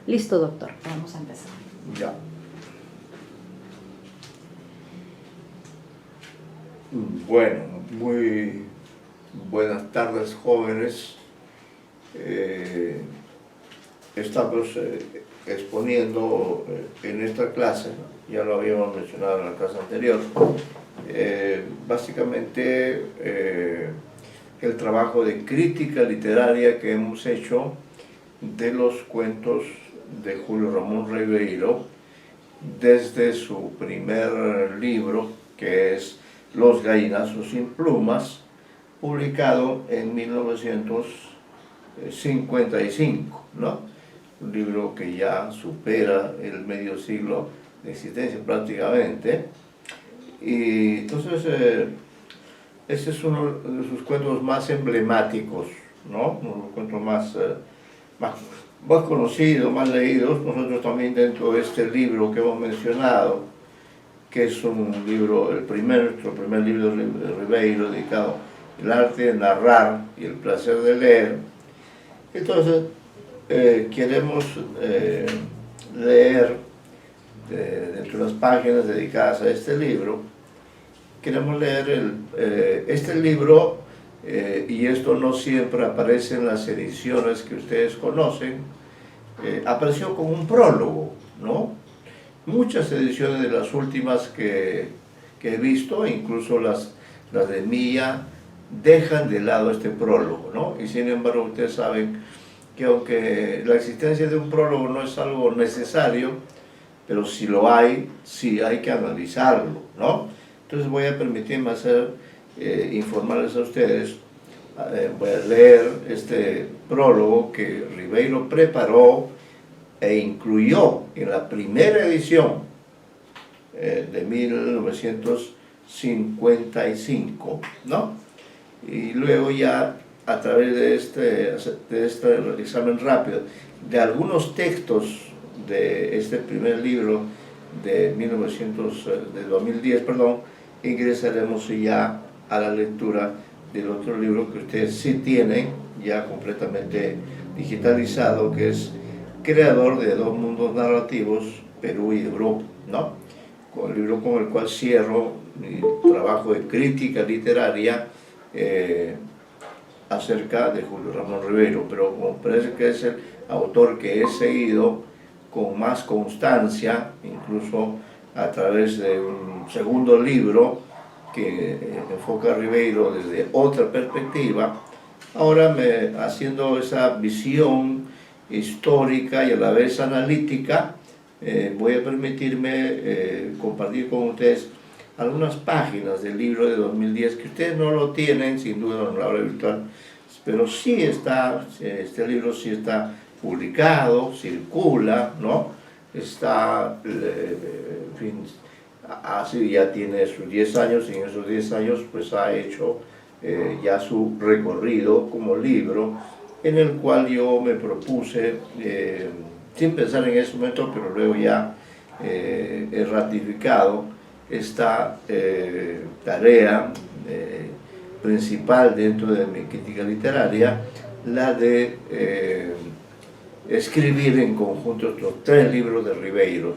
Listo, doctor, vamos a empezar. Ya. Bueno, muy buenas tardes, jóvenes. Estamos exponiendo en esta clase, ya lo habíamos mencionado en la clase anterior, básicamente el trabajo de crítica literaria que hemos hecho de los cuentos de Julio Ramón Ribeiro desde su primer libro, que es Los gallinazos sin plumas, publicado en 1955, ¿no? Un libro que ya supera el medio siglo de existencia prácticamente. Y entonces ese es uno de sus cuentos más emblemáticos, ¿no? Uno de los cuentos más conocidos, más leídos. Nosotros también dentro de este libro que hemos mencionado, que es un libro, nuestro primer libro de Ribeiro, dedicado al arte de narrar y el placer de leer. Entonces, queremos leer dentro de las páginas dedicadas a este libro, queremos leer este libro, y esto no siempre aparece en las ediciones que ustedes conocen, apareció como un prólogo, ¿no? Muchas ediciones de las últimas que he visto, incluso las de Mía, dejan de lado este prólogo, ¿no? Y sin embargo ustedes saben que aunque la existencia de un prólogo no es algo necesario, pero si lo hay, sí hay que analizarlo, ¿no? Entonces voy a permitirme informarles a ustedes, voy a leer este prólogo que Ribeiro preparó e incluyó en la primera edición de 1955, ¿no? Y luego ya a través de este examen rápido de algunos textos de este primer libro de 2010, perdón, ingresaremos ya a la lectura del otro libro que ustedes sí tienen ya completamente digitalizado, que es Creador de dos mundos narrativos, Perú y Europa, ¿no? Con el libro con el cual cierro mi trabajo de crítica literaria acerca de Julio Ramón Ribeiro, pero como parece que es el autor que he seguido con más constancia, incluso a través de un segundo libro que enfoca a Ribeiro desde otra perspectiva, ahora haciendo esa visión histórica y a la vez analítica, voy a permitirme compartir con ustedes algunas páginas del libro de 2010 que ustedes no lo tienen, sin duda, en la aula virtual, pero sí está, este libro sí está publicado, circula, ¿no? Está, en fin, así ya tiene sus 10 años, y en esos 10 años pues ha hecho ya su recorrido como libro, en el cual yo me propuse, sin pensar en ese momento, pero luego ya he ratificado esta tarea principal dentro de mi crítica literaria, la de escribir en conjunto estos 3 libros de Ribeiro.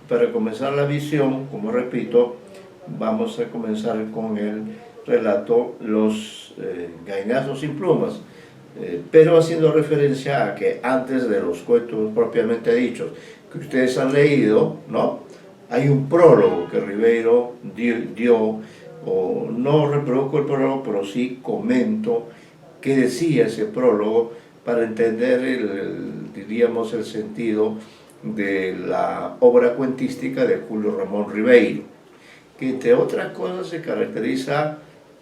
Para comenzar la visión, como repito, vamos a comenzar con el relato Los gallinazos sin plumas, pero haciendo referencia a que antes de los cuentos propiamente dichos que ustedes han leído, ¿no?, hay un prólogo que Ribeiro dio, o no reproduzco el prólogo, pero sí comento qué decía ese prólogo para entender diríamos, el sentido de la obra cuentística de Julio Ramón Ribeiro, que entre otras cosas se caracteriza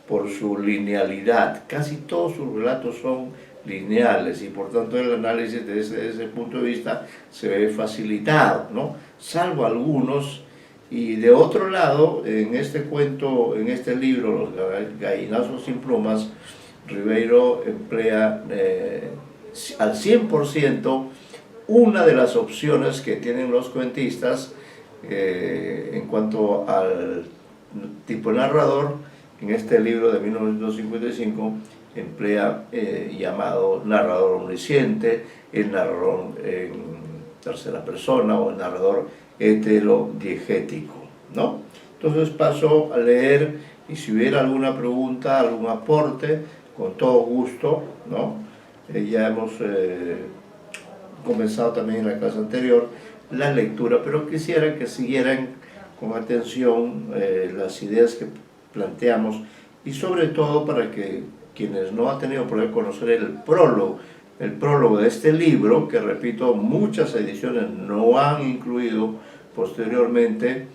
por su linealidad. Casi todos sus relatos son lineales y por tanto el análisis desde ese punto de vista se ve facilitado, ¿no?, salvo algunos. Y de otro lado, en este cuento, en este libro, Los gallinazos sin plumas, Ribeiro emplea al 100% una de las opciones que tienen los cuentistas en cuanto al tipo narrador. En este libro de 1955 emplea llamado narrador omnisciente, el narrador tercera persona o narrador heterodiegético, ¿no? Entonces paso a leer, y si hubiera alguna pregunta, algún aporte, con todo gusto, ¿no? Ya hemos comenzado también en la clase anterior la lectura, pero quisiera que siguieran con atención las ideas que planteamos, y sobre todo para que quienes no han tenido por qué conocer el prólogo de este libro, que repito, muchas ediciones no han incluido posteriormente,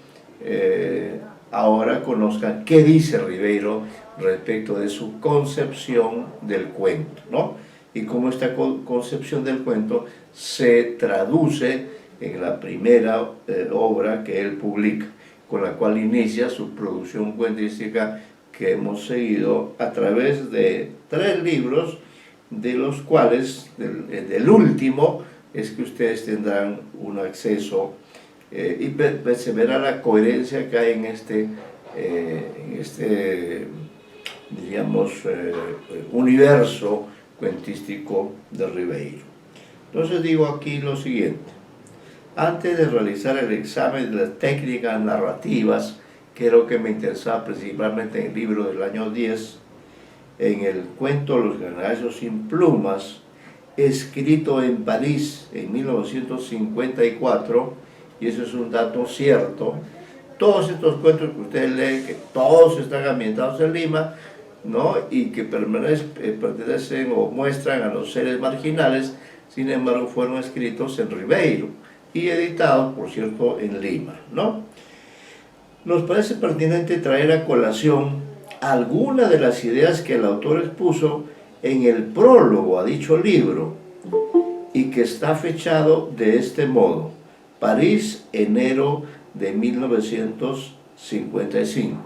ahora conozcan qué dice Ribeiro respecto de su concepción del cuento, ¿no? Y cómo esta concepción del cuento se traduce en la primera obra que él publica, con la cual inicia su producción cuentística, que hemos seguido a través de 3 libros, de los cuales, del último, es que ustedes tendrán un acceso y se verá la coherencia que hay en este digamos, universo cuentístico de Ribeiro. Entonces digo aquí lo siguiente: antes de realizar el examen de las técnicas narrativas, que es lo que me interesaba principalmente en el libro del año 10, en el cuento Los Gangallos sin plumas, escrito en París en 1954, y eso es un dato cierto. Todos estos cuentos que ustedes leen, que todos están ambientados en Lima, ¿no? Y que pertenecen o muestran a los seres marginales, sin embargo fueron escritos en Ribeiro y editados, por cierto, en Lima, ¿no? Nos parece pertinente traer a colación algunas de las ideas que el autor expuso en el prólogo a dicho libro, y que está fechado de este modo: París, enero de 1955.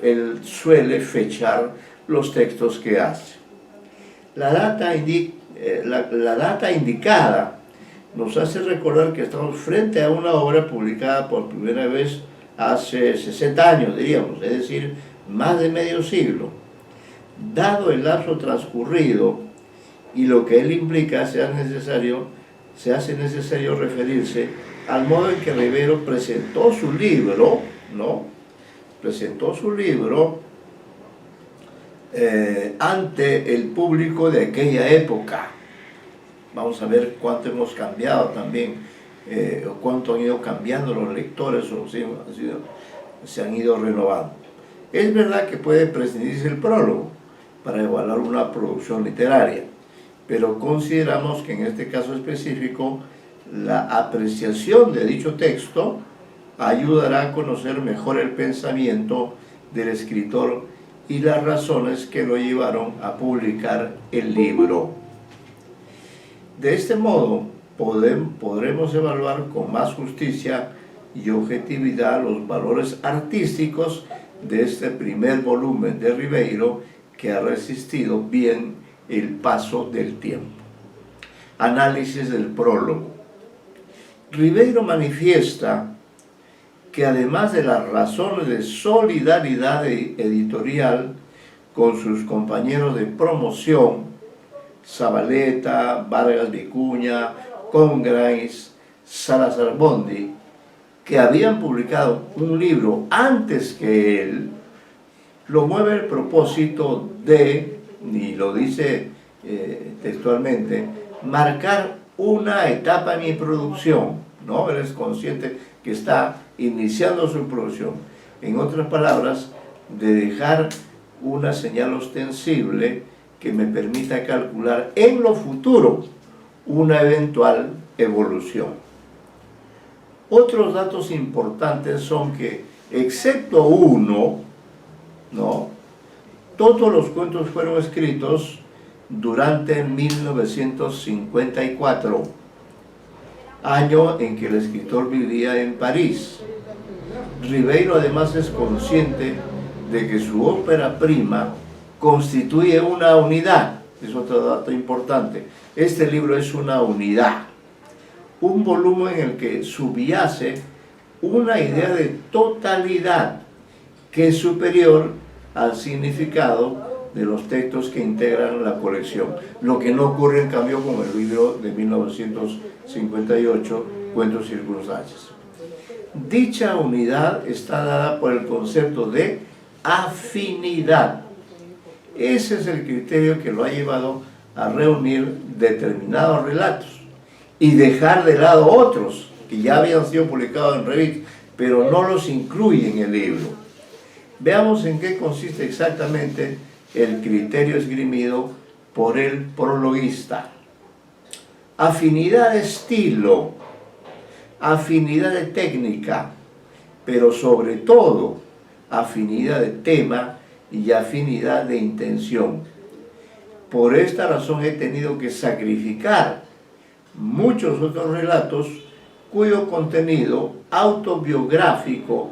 Él suele fechar los textos que hace. La data indicada nos hace recordar que estamos frente a una obra publicada por primera vez hace 60 años, diríamos, es decir, más de medio siglo. Dado el lapso transcurrido y lo que él implica, se hace necesario referirse al modo en que Ribeiro presentó su libro, ¿no? Presentó su libro ante el público de aquella época. Vamos a ver cuánto hemos cambiado también, o cuánto han ido cambiando los lectores, o se han ido renovando. Es verdad que puede prescindirse el prólogo para evaluar una producción literaria, pero consideramos que en este caso específico la apreciación de dicho texto ayudará a conocer mejor el pensamiento del escritor y las razones que lo llevaron a publicar el libro. De este modo podremos evaluar con más justicia y objetividad los valores artísticos de este primer volumen de Ribeiro, que ha resistido bien el paso del tiempo. Análisis del prólogo. Ribeiro manifiesta que además de las razones de solidaridad editorial con sus compañeros de promoción, Zavaleta, Vargas Vicuña, Congrains, Salazar Bondi, que habían publicado un libro antes que él, lo mueve el propósito de, y lo dice textualmente, marcar una etapa en mi producción, ¿no? Él es consciente que está iniciando su producción. En otras palabras, de dejar una señal ostensible que me permita calcular en lo futuro una eventual evolución. Otros datos importantes son que, excepto uno, ¿no?, todos los cuentos fueron escritos durante 1954, año en que el escritor vivía en París. Ribeiro además es consciente de que su ópera prima constituye una unidad. Es otro dato importante. Este libro es una unidad, un volumen en el que subyace una idea de totalidad que es superior al significado de los textos que integran la colección, lo que no ocurre en cambio con el libro de 1958, Cuentos y Circunstancias. Dicha unidad está dada por el concepto de afinidad. Ese es el criterio que lo ha llevado a reunir determinados relatos y dejar de lado otros que ya habían sido publicados en revistas, pero no los incluye en el libro. Veamos en qué consiste exactamente el criterio esgrimido por el prologuista. Afinidad de estilo, afinidad de técnica, pero sobre todo afinidad de tema y afinidad de intención. Por esta razón he tenido que sacrificar muchos otros relatos cuyo contenido autobiográfico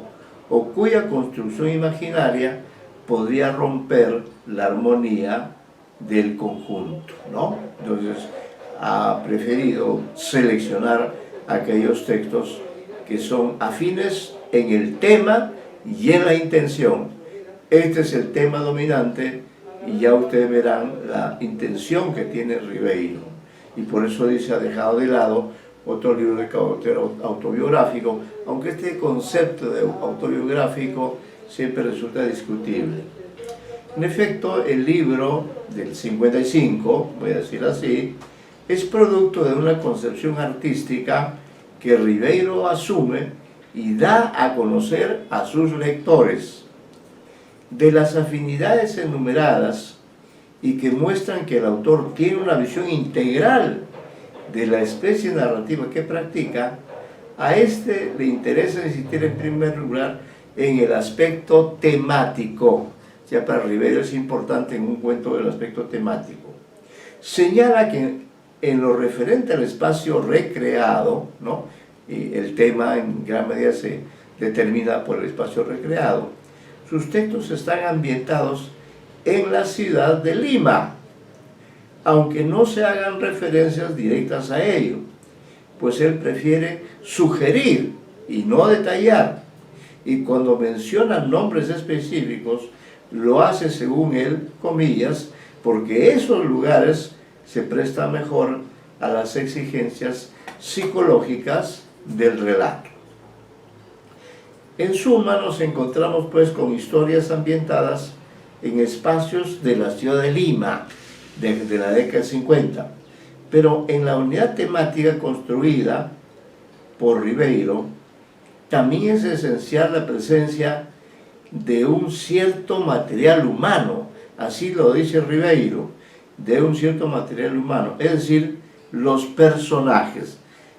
o cuya construcción imaginaria podría romper la armonía del conjunto, ¿no? Entonces ha preferido seleccionar aquellos textos que son afines en el tema y en la intención. Este es el tema dominante y ya ustedes verán la intención que tiene Ribeiro. Y por eso dice, ha dejado de lado otro libro de carácter autobiográfico, aunque este concepto de autobiográfico siempre resulta discutible. En efecto, el libro del 55, voy a decir así, es producto de una concepción artística que Ribeiro asume y da a conocer a sus lectores. De las afinidades enumeradas y que muestran que el autor tiene una visión integral de la especie narrativa que practica, a este le interesa insistir en primer lugar en el aspecto temático. Ya para Ribeiro es importante en un cuento el aspecto temático. Señala que en lo referente al espacio recreado, ¿no? Y el tema en gran medida se determina por el espacio recreado, sus textos están ambientados en la ciudad de Lima, aunque no se hagan referencias directas a ello, pues él prefiere sugerir y no detallar, y cuando menciona nombres específicos, lo hace según él, comillas, porque esos lugares se prestan mejor a las exigencias psicológicas del relato. En suma, nos encontramos pues con historias ambientadas en espacios de la ciudad de Lima, de la década de 50, pero en la unidad temática construida por Ribeiro, también es esencial la presencia de un cierto material humano, así lo dice Ribeiro, de un cierto material humano, es decir, los personajes,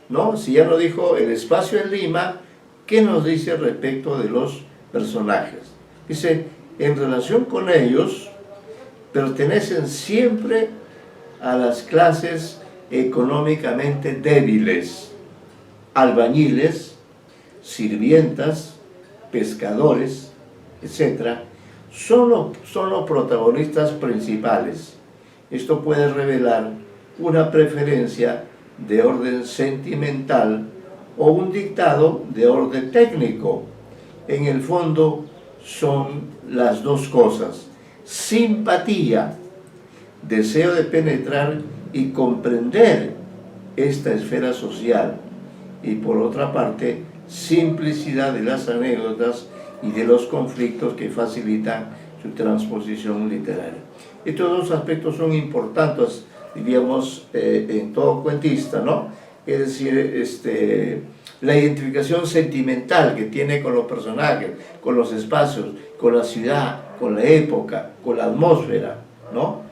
¿no? Si ya lo dijo el espacio en Lima, ¿qué nos dice respecto de los personajes? Dice, en relación con ellos, pertenecen siempre a las clases económicamente débiles, albañiles, sirvientas, pescadores, etc. Son los protagonistas principales. Esto puede revelar una preferencia de orden sentimental o un dictado de orden técnico. En el fondo son las dos cosas: simpatía, deseo de penetrar y comprender esta esfera social, y por otra parte, simplicidad de las anécdotas y de los conflictos que facilitan su transposición literaria. Estos dos aspectos son importantes, diríamos, en todo cuentista, ¿no? Es decir, la identificación sentimental que tiene con los personajes, con los espacios, con la ciudad, con la época, con la atmósfera, ¿no?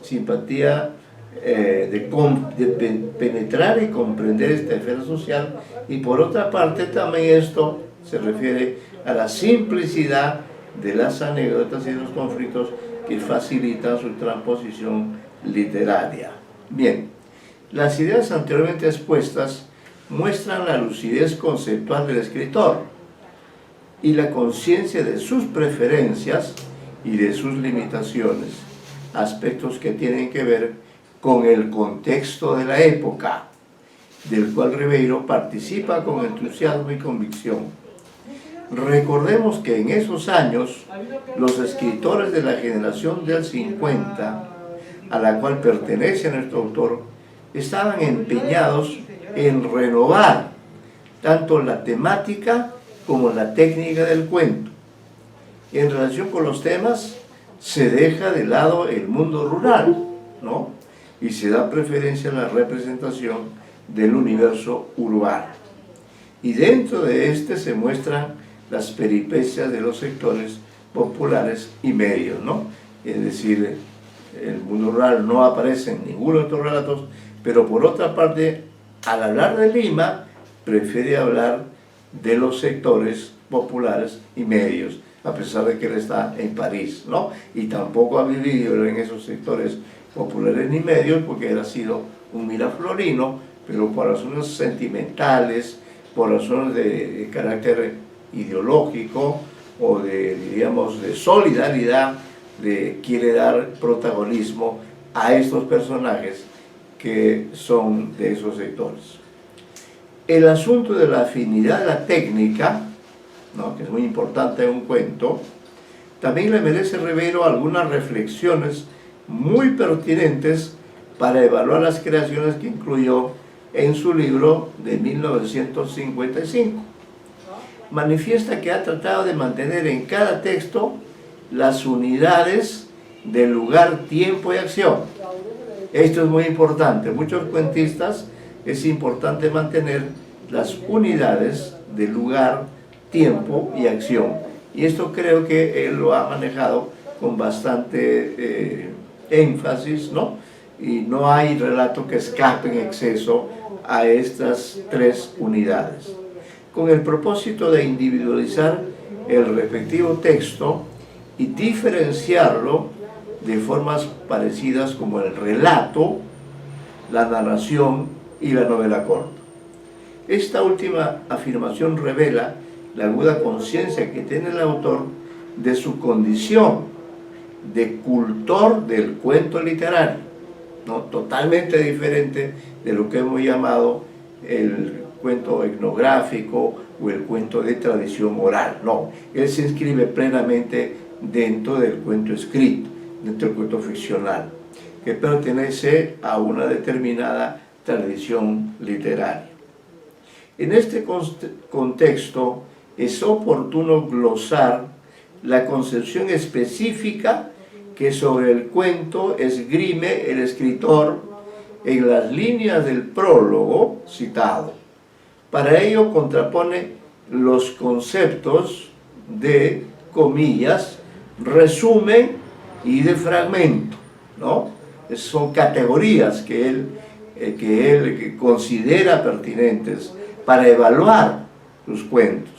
Simpatía de penetrar y comprender esta esfera social, y por otra parte también esto se refiere a la simplicidad de las anécdotas y los conflictos que facilitan su transposición literaria. Bien, las ideas anteriormente expuestas muestran la lucidez conceptual del escritor y la conciencia de sus preferencias y de sus limitaciones, aspectos que tienen que ver con el contexto de la época, del cual Ribeiro participa con entusiasmo y convicción. Recordemos que en esos años los escritores de la generación del 50, a la cual pertenece nuestro autor, estaban empeñados en renovar tanto la temática como la técnica del cuento. En relación con los temas, se deja de lado el mundo rural, ¿no? Y se da preferencia a la representación del universo urbano. Y dentro de este se muestran las peripecias de los sectores populares y medios, ¿no? Es decir, el mundo rural no aparece en ninguno de estos relatos, pero por otra parte, al hablar de Lima, prefiere hablar de los sectores populares y medios, a pesar de que él está en París, ¿no? Y tampoco ha vivido en esos sectores populares ni medios, porque él ha sido un miraflorino, pero por razones sentimentales, por razones de carácter ideológico o de, diríamos, de solidaridad, quiere dar protagonismo a estos personajes que son de esos sectores. El asunto de la afinidad de la técnica, ¿no?, que es muy importante en un cuento, también le merece Ribeiro algunas reflexiones muy pertinentes para evaluar las creaciones que incluyó en su libro de 1955. Manifiesta que ha tratado de mantener en cada texto las unidades de lugar, tiempo y acción. Esto es muy importante. Muchos cuentistas es importante mantener las unidades de lugar, tiempo y acción. Y esto creo que él lo ha manejado con bastante énfasis, ¿no? Y no hay relato que escape en exceso a estas tres unidades. Con el propósito de individualizar el respectivo texto y diferenciarlo de formas parecidas como el relato, la narración y la novela corta. Esta última afirmación revela la aguda conciencia que tiene el autor de su condición de cultor del cuento literario, ¿no? Totalmente diferente de lo que hemos llamado el cuento etnográfico o el cuento de tradición oral. No, él se inscribe plenamente dentro del cuento escrito, dentro del cuento ficcional, que pertenece a una determinada tradición literaria. En este contexto es oportuno glosar la concepción específica que sobre el cuento esgrime el escritor en las líneas del prólogo citado. Para ello contrapone los conceptos de, comillas, resumen y de fragmento, ¿no? Son categorías que él considera pertinentes para evaluar sus cuentos,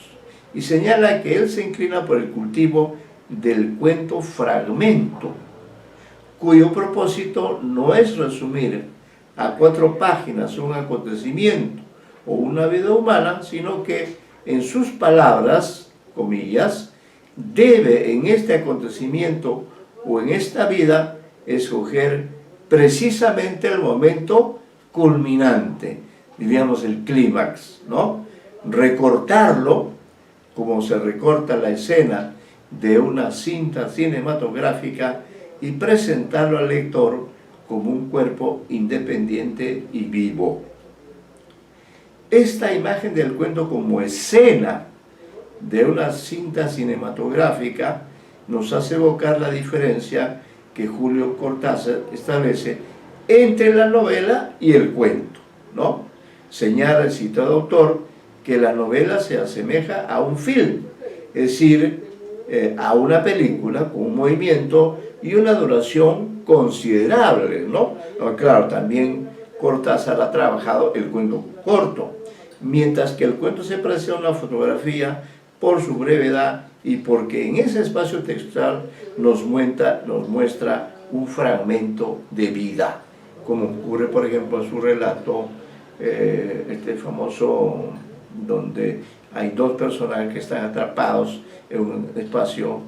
y señala que él se inclina por el cultivo del cuento fragmento, cuyo propósito no es resumir a 4 páginas un acontecimiento o una vida humana, sino que en sus palabras, comillas, debe en este acontecimiento o en esta vida escoger precisamente el momento culminante, diríamos el clímax, ¿no? Recortarlo, como se recorta la escena de una cinta cinematográfica, y presentarlo al lector como un cuerpo independiente y vivo. Esta imagen del cuento como escena de una cinta cinematográfica nos hace evocar la diferencia que Julio Cortázar establece entre la novela y el cuento, ¿no? Señala el citado autor que la novela se asemeja a un film, es decir, a una película con un movimiento y una duración considerable, ¿no? Claro, también Cortázar ha trabajado el cuento corto, mientras que el cuento se parece a una fotografía por su brevedad y porque en ese espacio textual nos muestra un fragmento de vida, como ocurre, por ejemplo, en su relato, este famoso, donde hay 2 personajes que están atrapados en un espacio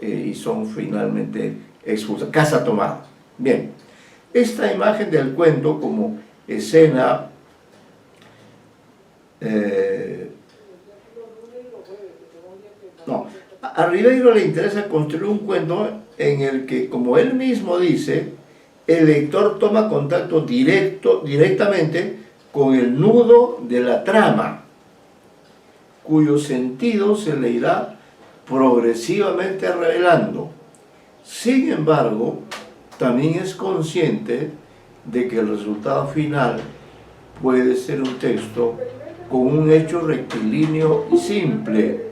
y son finalmente expulsados. Casa tomada. Bien, esta imagen del cuento como escena No, a Ribeiro le interesa construir un cuento en el que, como él mismo dice, el lector toma contacto directamente con el nudo de la trama, cuyo sentido se le irá progresivamente revelando. Sin embargo, también es consciente de que el resultado final puede ser un texto con un hecho rectilíneo y simple.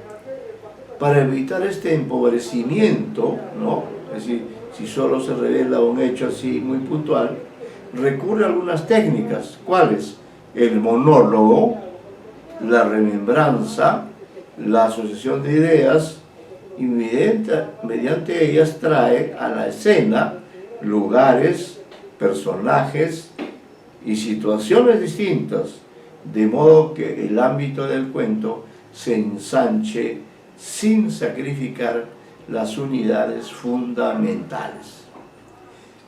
Para evitar este empobrecimiento, ¿no? Es decir, si solo se revela un hecho así muy puntual, recurre a algunas técnicas. ¿Cuáles? El monólogo, la remembranza, la asociación de ideas, y mediante ellas trae a la escena lugares, personajes y situaciones distintas, de modo que el ámbito del cuento se ensanche sin sacrificar las unidades fundamentales.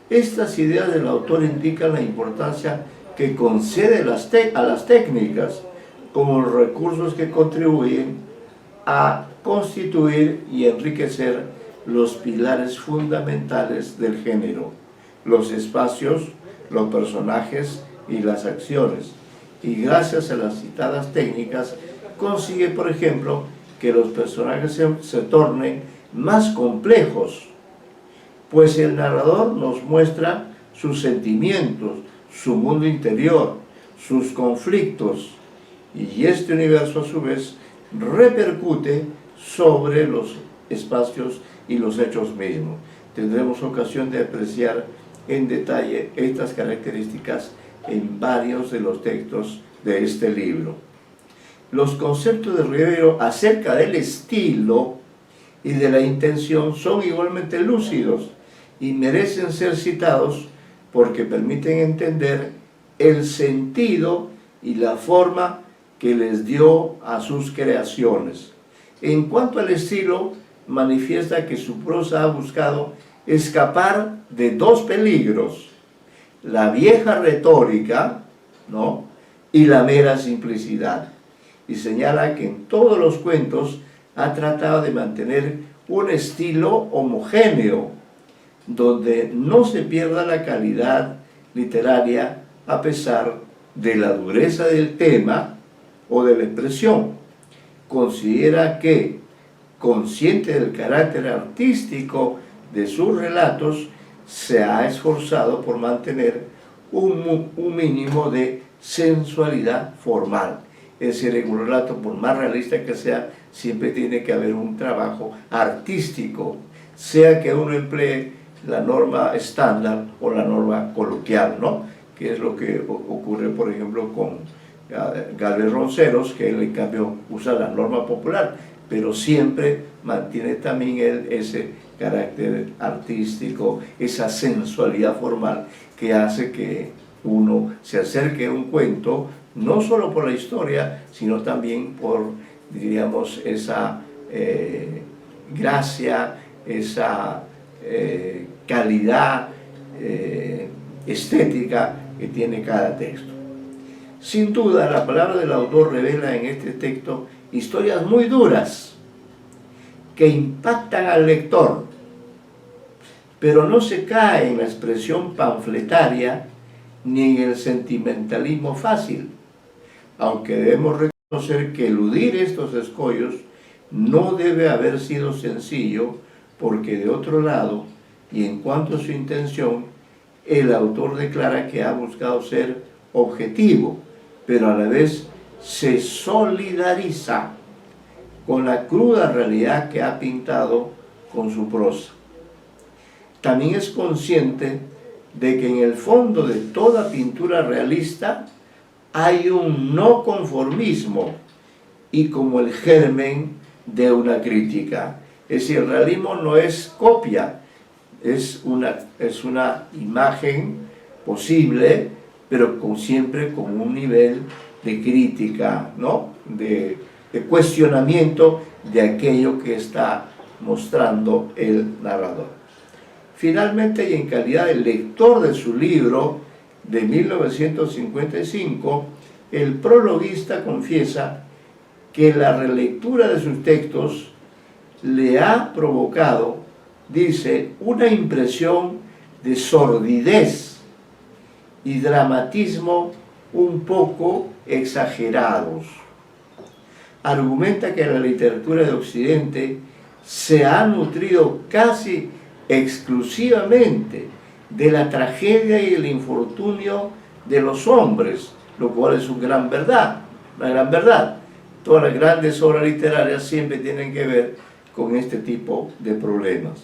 Estas ideas del autor indican la importancia que concede a las técnicas como los recursos que contribuyen a constituir y enriquecer los pilares fundamentales del género, los espacios, los personajes y las acciones. Y gracias a las citadas técnicas consigue, por ejemplo, que los personajes se tornen más complejos, pues el narrador nos muestra sus sentimientos, su mundo interior, sus conflictos, y este universo a su vez repercute sobre los espacios y los hechos mismos. Tendremos ocasión de apreciar en detalle estas características en varios de los textos de este libro. Los conceptos de Ribeiro acerca del estilo y de la intención son igualmente lúcidos y merecen ser citados porque permiten entender el sentido y la forma que les dio a sus creaciones. En cuanto al estilo, manifiesta que su prosa ha buscado escapar de dos peligros: la vieja retórica, ¿no?, y la mera simplicidad. Y señala que en todos los cuentos ha tratado de mantener un estilo homogéneo, donde no se pierda la calidad literaria a pesar de la dureza del tema o de la expresión. Considera que, consciente del carácter artístico de sus relatos, se ha esforzado por mantener un mínimo de sensualidad formal. Es decir, en un relato, por más realista que sea, siempre tiene que haber un trabajo artístico, sea que uno emplee la norma estándar o la norma coloquial, ¿no?, que es lo que ocurre, por ejemplo, con Gálvez Ronceros, que él en cambio usa la norma popular, pero siempre mantiene también él ese carácter artístico, esa sensualidad formal que hace que uno se acerque a un cuento, no solo por la historia, sino también por, diríamos, esa gracia, esa calidad estética que tiene cada texto. Sin duda, la palabra del autor revela en este texto historias muy duras que impactan al lector, pero no se cae en la expresión panfletaria ni en el sentimentalismo fácil, aunque debemos reconocer que eludir estos escollos no debe haber sido sencillo, porque de otro lado, y en cuanto a su intención, el autor declara que ha buscado ser objetivo, pero a la vez se solidariza con la cruda realidad que ha pintado con su prosa. También es consciente de que en el fondo de toda pintura realista hay un no conformismo y como el germen de una crítica. Es decir, el realismo no es copia, es una imagen posible, pero siempre con un nivel de crítica, ¿no?, de cuestionamiento de aquello que está mostrando el narrador. Finalmente, y en calidad de lector de su libro de 1955, el prologuista confiesa que la relectura de sus textos le ha provocado, dice, una impresión de sordidez y dramatismo un poco exagerados. Argumenta que la literatura de Occidente se ha nutrido casi exclusivamente de la tragedia y el infortunio de los hombres, lo cual es una gran verdad. Todas las grandes obras literarias siempre tienen que ver con este tipo de problemas.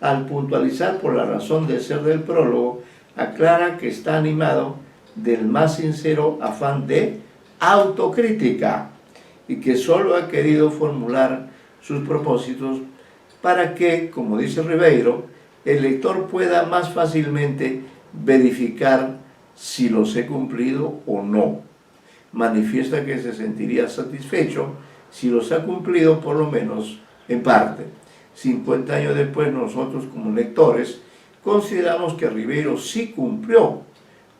Al puntualizar por la razón de ser del prólogo, aclara que está animado del más sincero afán de autocrítica y que solo ha querido formular sus propósitos para que, como dice Ribeiro, el lector pueda más fácilmente verificar si los he cumplido o no. Manifiesta que se sentiría satisfecho si los ha cumplido por lo menos en parte. 50 años después, nosotros como lectores consideramos que Ribeiro sí cumplió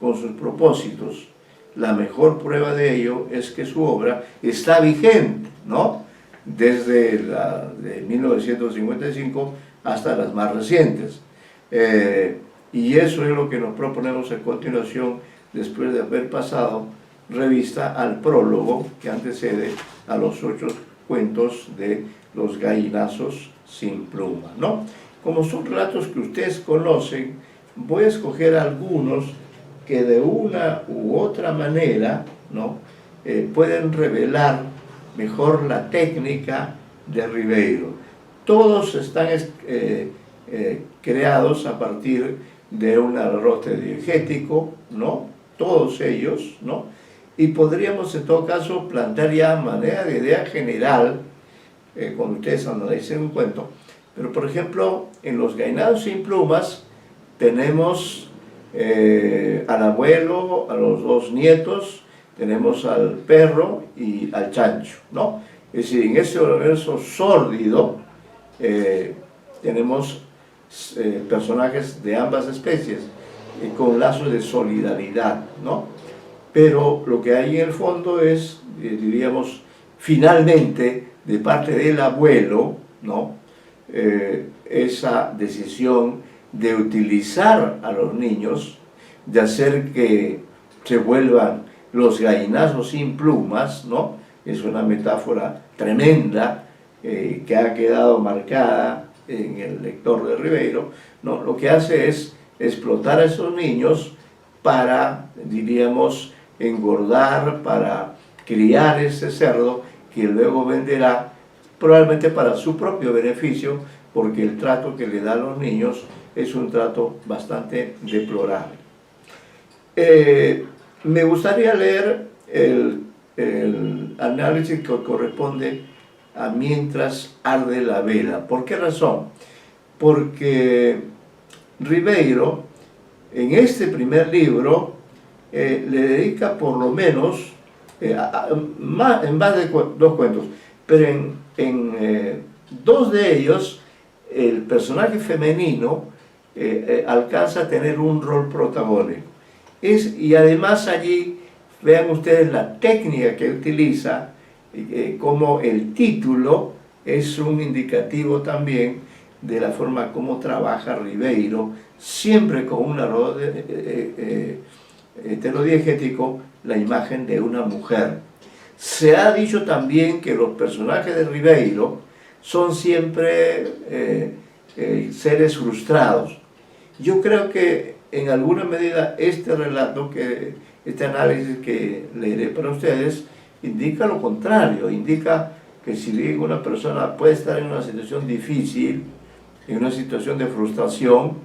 con sus propósitos. La mejor prueba de ello es que su obra está vigente, ¿no? Desde de 1955 hasta las más recientes. Y eso es lo que nos proponemos a continuación, después de haber pasado revista al prólogo que antecede a los 8 cuentos de Los gallinazos sin pluma, ¿no? Como son relatos que ustedes conocen, voy a escoger algunos que de una u otra manera, ¿no? Pueden revelar mejor la técnica de Ribeiro. Todos están creados a partir de un arrote diegético, ¿no? Todos ellos, ¿no? Y podríamos en todo caso plantear ya manera de idea general, cuando ustedes analicen un cuento. Pero por ejemplo, en Los gallinazos sin plumas tenemos al abuelo, a los 2 nietos, tenemos al perro y al chancho, ¿no? Es decir, en ese universo sórdido tenemos personajes de ambas especies con lazos de solidaridad, ¿no? Pero lo que hay en el fondo es, diríamos, finalmente, de parte del abuelo, ¿no? Esa decisión de utilizar a los niños, de hacer que se vuelvan los gallinazos sin plumas, ¿no? Es una metáfora tremenda que ha quedado marcada en el lector de Ribeiro, ¿no? Lo que hace es explotar a esos niños para, diríamos, engordar, para criar ese cerdo que luego venderá probablemente para su propio beneficio, porque el trato que le da a los niños es un trato bastante deplorable. Me gustaría leer el análisis que corresponde a Mientras arde la vela. ¿Por qué razón? Porque Ribeiro, en este primer libro, le dedica por lo menos, en más de 2 cuentos, pero en 2 de ellos, el personaje femenino alcanza a tener un rol protagónico. Y además allí, vean ustedes la técnica que utiliza, como el título es un indicativo también de la forma como trabaja Ribeiro, siempre con un arroz heterodiegético, la imagen de una mujer. Se ha dicho también que los personajes de Ribeiro son siempre seres frustrados. Yo creo que en alguna medida este relato, este análisis que leeré para ustedes, indica lo contrario, indica que si bien una persona puede estar en una situación difícil, en una situación de frustración,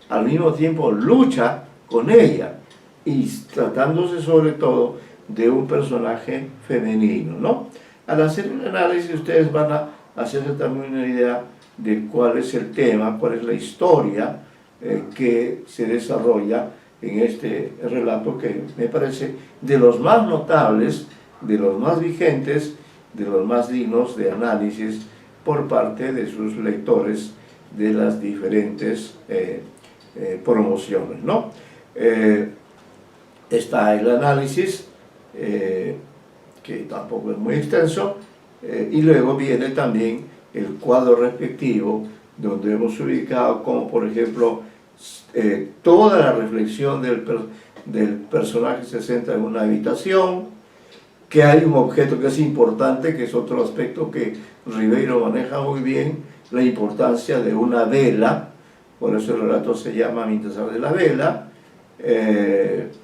al mismo tiempo lucha con ella, y tratándose sobre todo de un personaje femenino, ¿no? Al hacer el análisis ustedes van a hacerse también una idea de cuál es el tema, cuál es la historia que se desarrolla en este relato, que me parece de los más notables, de los más vigentes, de los más dignos de análisis por parte de sus lectores de las diferentes promociones, ¿no? Está el análisis, que tampoco es muy extenso, y luego viene también el cuadro respectivo, donde hemos ubicado como, por ejemplo, toda la reflexión del personaje se centra en una habitación, que hay un objeto que es importante, que es otro aspecto que Ribeiro maneja muy bien, la importancia de una vela, por eso el relato se llama Mientras arde la vela,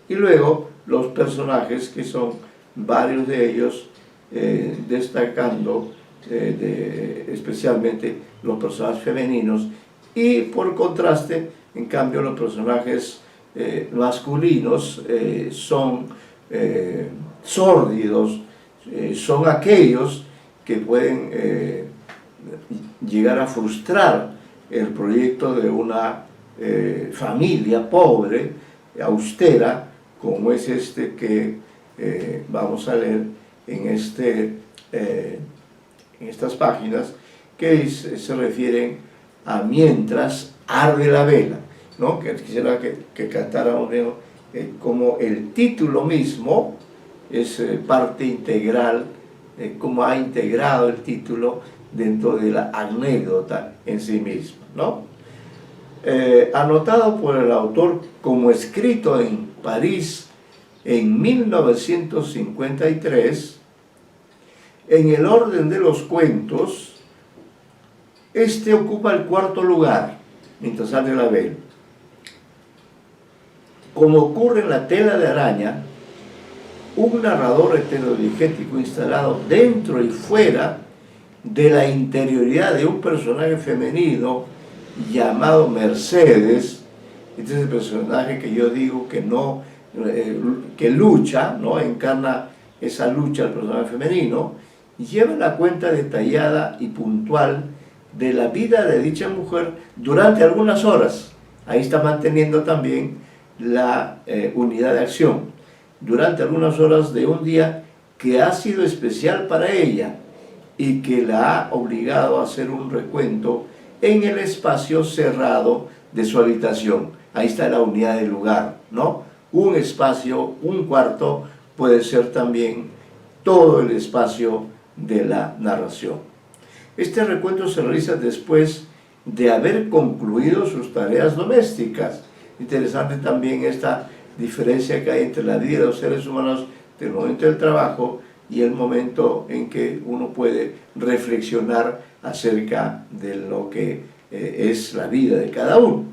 y luego los personajes, que son varios de ellos, destacando especialmente los personajes femeninos, y por contraste, en cambio, los personajes masculinos son sórdidos, son aquellos que pueden llegar a frustrar el proyecto de una familia pobre, austera, como es este que vamos a leer en estas páginas, que se refieren a Mientras arde la vela, ¿no? Que quisiera que cantáramos como el título mismo es parte integral, como ha integrado el título dentro de la anécdota en sí misma, ¿no? Anotado por el autor como escrito en París en 1953, en el orden de los cuentos, este ocupa el cuarto lugar, Mientras arde la vela. Como ocurre en La tela de araña, un narrador heterodigético instalado dentro y fuera de la interioridad de un personaje femenino llamado Mercedes. Este es el personaje que yo digo que no, que lucha, ¿no? Encarna esa lucha al personaje femenino, y lleva la cuenta detallada y puntual de la vida de dicha mujer durante algunas horas. Ahí está manteniendo también la unidad de acción, durante algunas horas de un día que ha sido especial para ella y que la ha obligado a hacer un recuento en el espacio cerrado de su habitación. Ahí está la unidad del lugar, ¿no? Un espacio, un cuarto, puede ser también todo el espacio de la narración. Este recuento se realiza después de haber concluido sus tareas domésticas. Interesante también esta diferencia que hay entre la vida de los seres humanos del momento del trabajo y el momento en que uno puede reflexionar acerca de lo que es la vida de cada uno.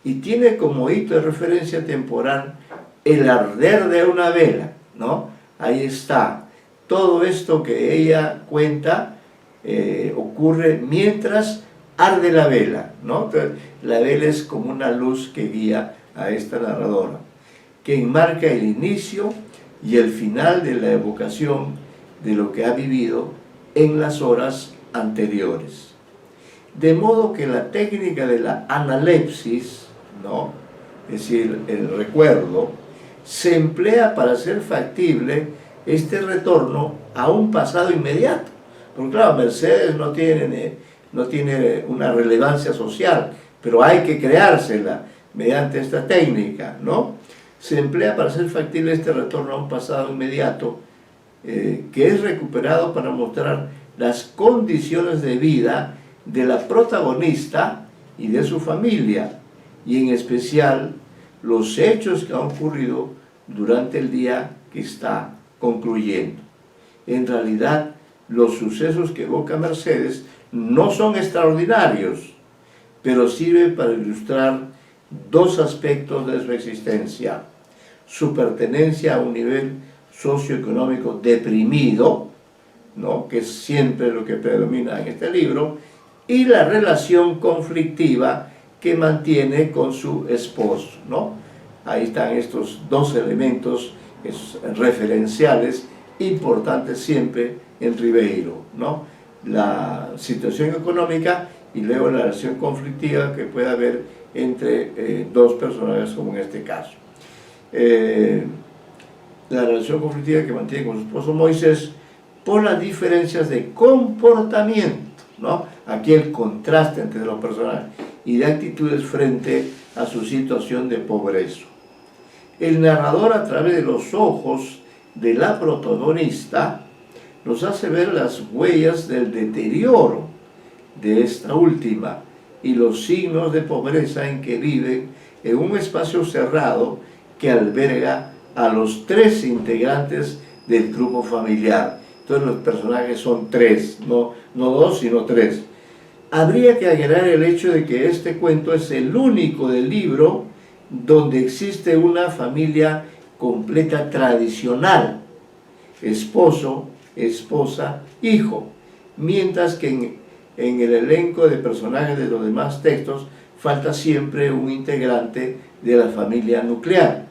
Y tiene como hito de referencia temporal el arder de una vela, ¿no? Ahí está. Todo esto que ella cuenta ocurre mientras arde la vela, ¿no? Entonces, la vela es como una luz que guía a esta narradora, que enmarca el inicio y el final de la evocación de lo que ha vivido en las horas anteriores. De modo que la técnica de la analepsis, ¿no? Es decir, el recuerdo, se emplea para hacer factible este retorno a un pasado inmediato. Porque claro, Mercedes no tiene una relevancia social, pero hay que creársela mediante esta técnica, ¿no? Se emplea para hacer factible este retorno a un pasado inmediato, que es recuperado para mostrar las condiciones de vida de la protagonista y de su familia, y en especial los hechos que han ocurrido durante el día que está concluyendo. En realidad, los sucesos que evoca Mercedes no son extraordinarios, pero sirven para ilustrar dos aspectos de su existencia: su pertenencia a un nivel socioeconómico deprimido, ¿no? Que es siempre lo que predomina en este libro, y la relación conflictiva que mantiene con su esposo, ¿no? Ahí están estos dos elementos referenciales importantes siempre en Ribeiro, ¿no? La situación económica y luego la relación conflictiva que puede haber entre dos personajes, como en este caso. La relación conflictiva que mantiene con su esposo Moisés por las diferencias de comportamiento, ¿no? Aquí el contraste entre los personajes y de actitudes frente a su situación de pobreza. El narrador, a través de los ojos de la protagonista, nos hace ver las huellas del deterioro de esta última y los signos de pobreza en que viven en un espacio cerrado que alberga a los 3 integrantes del grupo familiar. Entonces los personajes son 3, no 2, sino 3. Habría que agregar el hecho de que este cuento es el único del libro donde existe una familia completa tradicional: esposo, esposa, hijo, mientras que en el elenco de personajes de los demás textos falta siempre un integrante de la familia nuclear,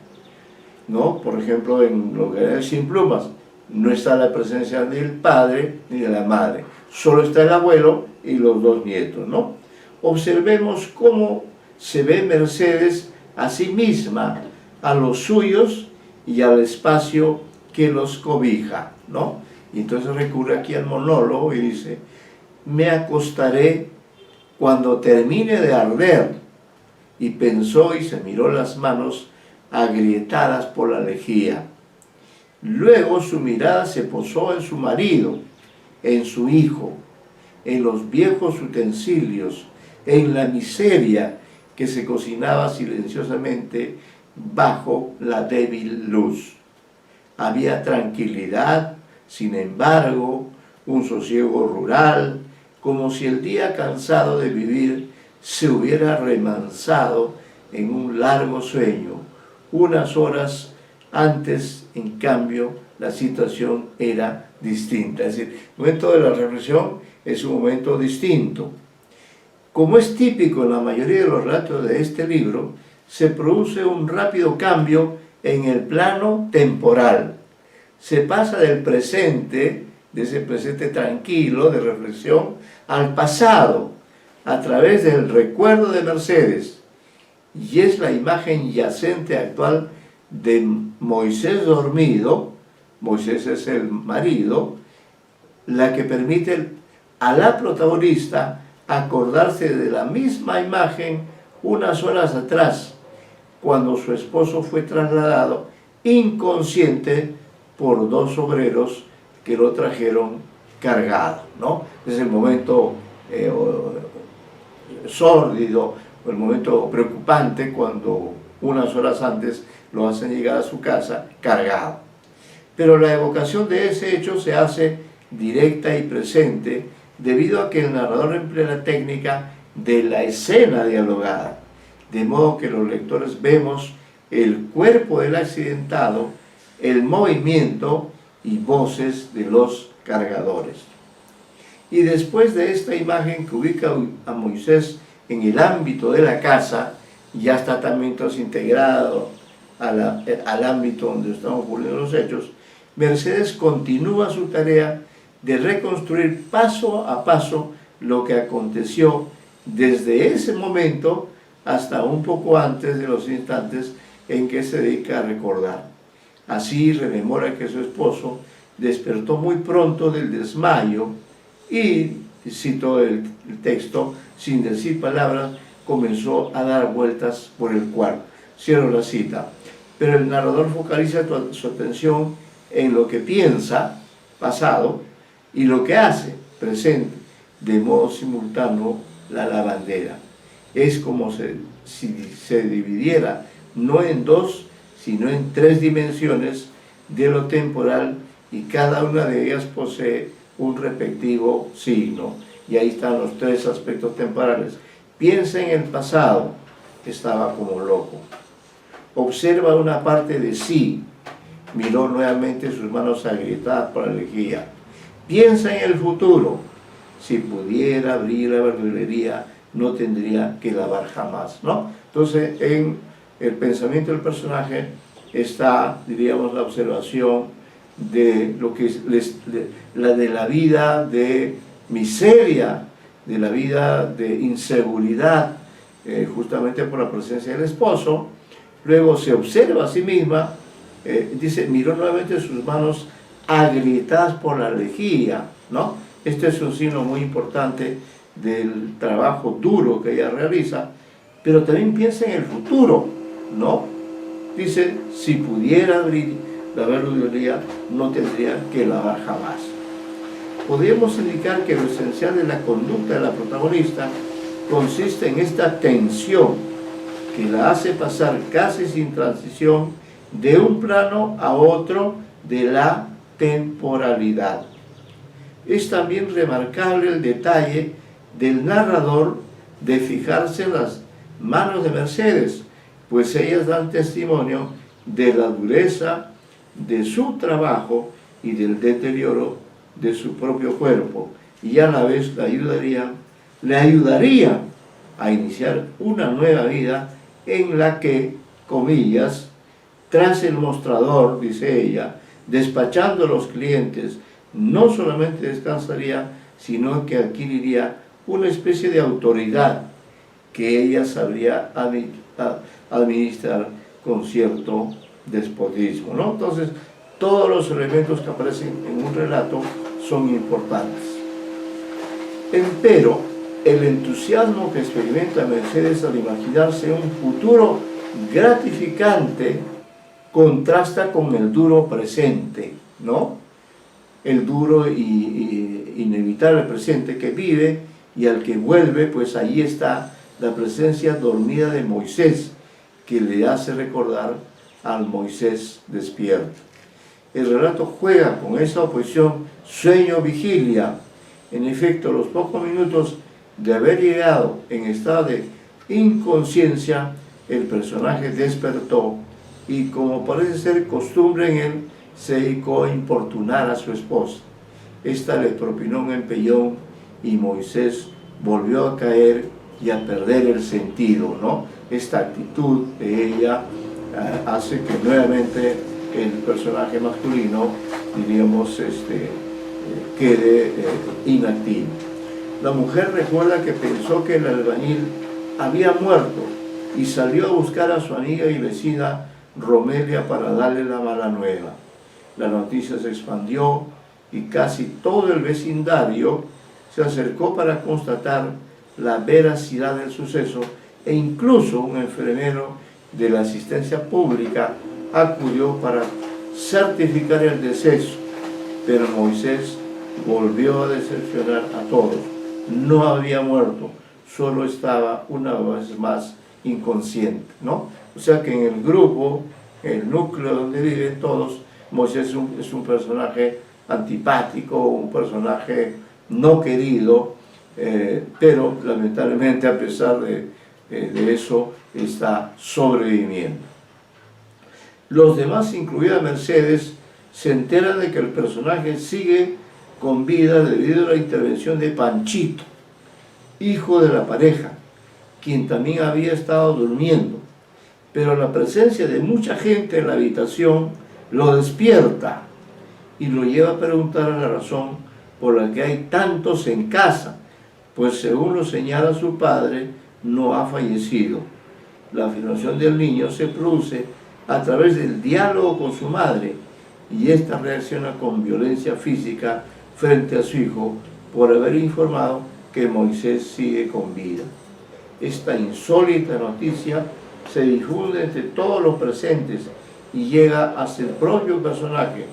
¿no? Por ejemplo, en Los Guerreros sin Plumas no está la presencia del padre ni de la madre, solo está el abuelo y los 2 nietos, ¿no? Observemos cómo se ve Mercedes a sí misma, a los suyos y al espacio que los cobija, ¿no? Y entonces recurre aquí al monólogo y dice: me acostaré cuando termine de arder. Y pensó y se miró las manos agrietadas por la lejía. Luego su mirada se posó en su marido, en su hijo, en los viejos utensilios, en la miseria que se cocinaba silenciosamente bajo la débil luz. Había tranquilidad, sin embargo, un sosiego rural, como si el día cansado de vivir se hubiera remansado en un largo sueño. Unas horas antes, en cambio, la situación era distinta. Es decir, el momento de la reflexión es un momento distinto. Como es típico en la mayoría de los relatos de este libro, se produce un rápido cambio en el plano temporal. Se pasa del presente, de ese presente tranquilo, de reflexión, al pasado, a través del recuerdo de Mercedes. Y es la imagen yacente actual de Moisés dormido, Moisés es el marido, la que permite a la protagonista acordarse de la misma imagen unas horas atrás, cuando su esposo fue trasladado inconsciente por 2 obreros que lo trajeron cargado, ¿no? Es el momento sórdido, el momento preocupante, cuando unas horas antes lo hacen llegar a su casa cargado. Pero la evocación de ese hecho se hace directa y presente debido a que el narrador emplea la técnica de la escena dialogada, de modo que los lectores vemos el cuerpo del accidentado, el movimiento y voces de los cargadores. Y después de esta imagen que ubica a Moisés en el ámbito de la casa, ya está también entonces integrado al ámbito donde están ocurriendo los hechos, Mercedes continúa su tarea de reconstruir paso a paso lo que aconteció desde ese momento hasta un poco antes de los instantes en que se dedica a recordar. Así rememora que su esposo despertó muy pronto del desmayo y, cito el texto, sin decir palabras, comenzó a dar vueltas por el cuarto. Cierro la cita. Pero el narrador focaliza su atención en lo que piensa, pasado, y lo que hace, presente, de modo simultáneo la lavandera. Es como si se dividiera no en 2, sino en 3 dimensiones de lo temporal, y cada una de ellas posee un respectivo signo. Y ahí están los 3 aspectos temporales. Piensa en el pasado, estaba como loco. Observa una parte de sí, miró nuevamente sus manos agrietadas por la lejía. Piensa en el futuro, si pudiera abrir la verdulería no tendría que lavar jamás, ¿no? Entonces, en el pensamiento del personaje está, diríamos, la observación de lo que es de la vida de miseria, de la vida de inseguridad, justamente por la presencia del esposo. Luego se observa a sí misma, dice, miró nuevamente sus manos agrietadas por la lejía, ¿no? Este es un signo muy importante del trabajo duro que ella realiza, pero también piensa en el futuro, ¿no? Dice, si pudiera abrir la verdulería, no tendría que lavar jamás. podríamos indicar que lo esencial de la conducta de la protagonista consiste en esta tensión que la hace pasar casi sin transición de un plano a otro de la temporalidad. Es también remarcable el detalle del narrador de fijarse en las manos de Mercedes, pues ellas dan testimonio de la dureza de su trabajo y del deterioro de su propio cuerpo, y a la vez le ayudaría a iniciar una nueva vida en la que, comillas, tras el mostrador, dice ella, despachando a los clientes, no solamente descansaría, sino que adquiriría una especie de autoridad que ella sabría administrar con cierto despotismo, ¿no? Entonces, todos los elementos que aparecen en un relato son importantes. Empero, el entusiasmo que experimenta Mercedes al imaginarse un futuro gratificante contrasta con el duro presente, ¿no? El duro y inevitable presente que vive y al que vuelve, pues allí está la presencia dormida de Moisés, que le hace recordar al Moisés despierto. El relato juega con esa oposición sueño-vigilia. En efecto, a los pocos minutos de haber llegado en estado de inconsciencia, el personaje despertó y, como parece ser costumbre en él, se dedicó a importunar a su esposa. Esta le propinó un empellón y Moisés volvió a caer y a perder el sentido, ¿no? Esta actitud de ella hace que nuevamente el personaje masculino, diríamos, quede inactivo. La mujer recuerda que pensó que el albañil había muerto y salió a buscar a su amiga y vecina Romelia para darle la mala nueva. La noticia se expandió y casi todo el vecindario se acercó para constatar la veracidad del suceso, e incluso un enfermero de la asistencia pública acudió para certificar el deceso, pero Moisés volvió a decepcionar a todos. No había muerto, solo estaba una vez más inconsciente, ¿no? O sea que en el grupo, el núcleo donde viven todos, Moisés es un personaje antipático, un personaje no querido, pero lamentablemente a pesar de eso está sobreviviendo. Los demás, incluida Mercedes, se enteran de que el personaje sigue con vida debido a la intervención de Panchito, hijo de la pareja, quien también había estado durmiendo, pero la presencia de mucha gente en la habitación lo despierta y lo lleva a preguntar a la razón por la que hay tantos en casa, pues según lo señala su padre, no ha fallecido. La afirmación del niño se produce a través del diálogo con su madre, y ésta reacciona con violencia física frente a su hijo por haber informado que Moisés sigue con vida. Esta insólita noticia se difunde entre todos los presentes y llega hasta el propio personaje,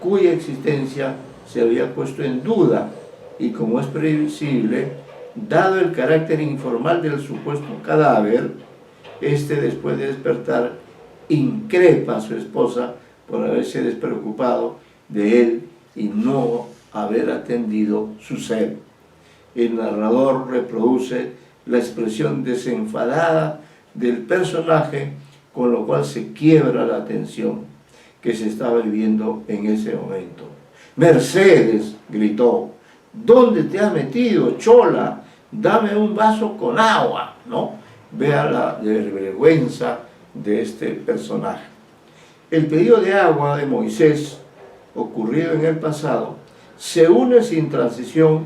cuya existencia se había puesto en duda, y como es previsible, dado el carácter informal del supuesto cadáver, después de despertar increpa a su esposa por haberse despreocupado de él y no haber atendido su sed. El narrador reproduce la expresión desenfadada del personaje, con lo cual se quiebra la tensión que se estaba viviendo en ese momento. «Mercedes», gritó, «¿dónde te has metido, chola? Dame un vaso con agua», ¿no? Vea la vergüenza de este personaje. El pedido de agua de Moisés, ocurrido en el pasado, se une sin transición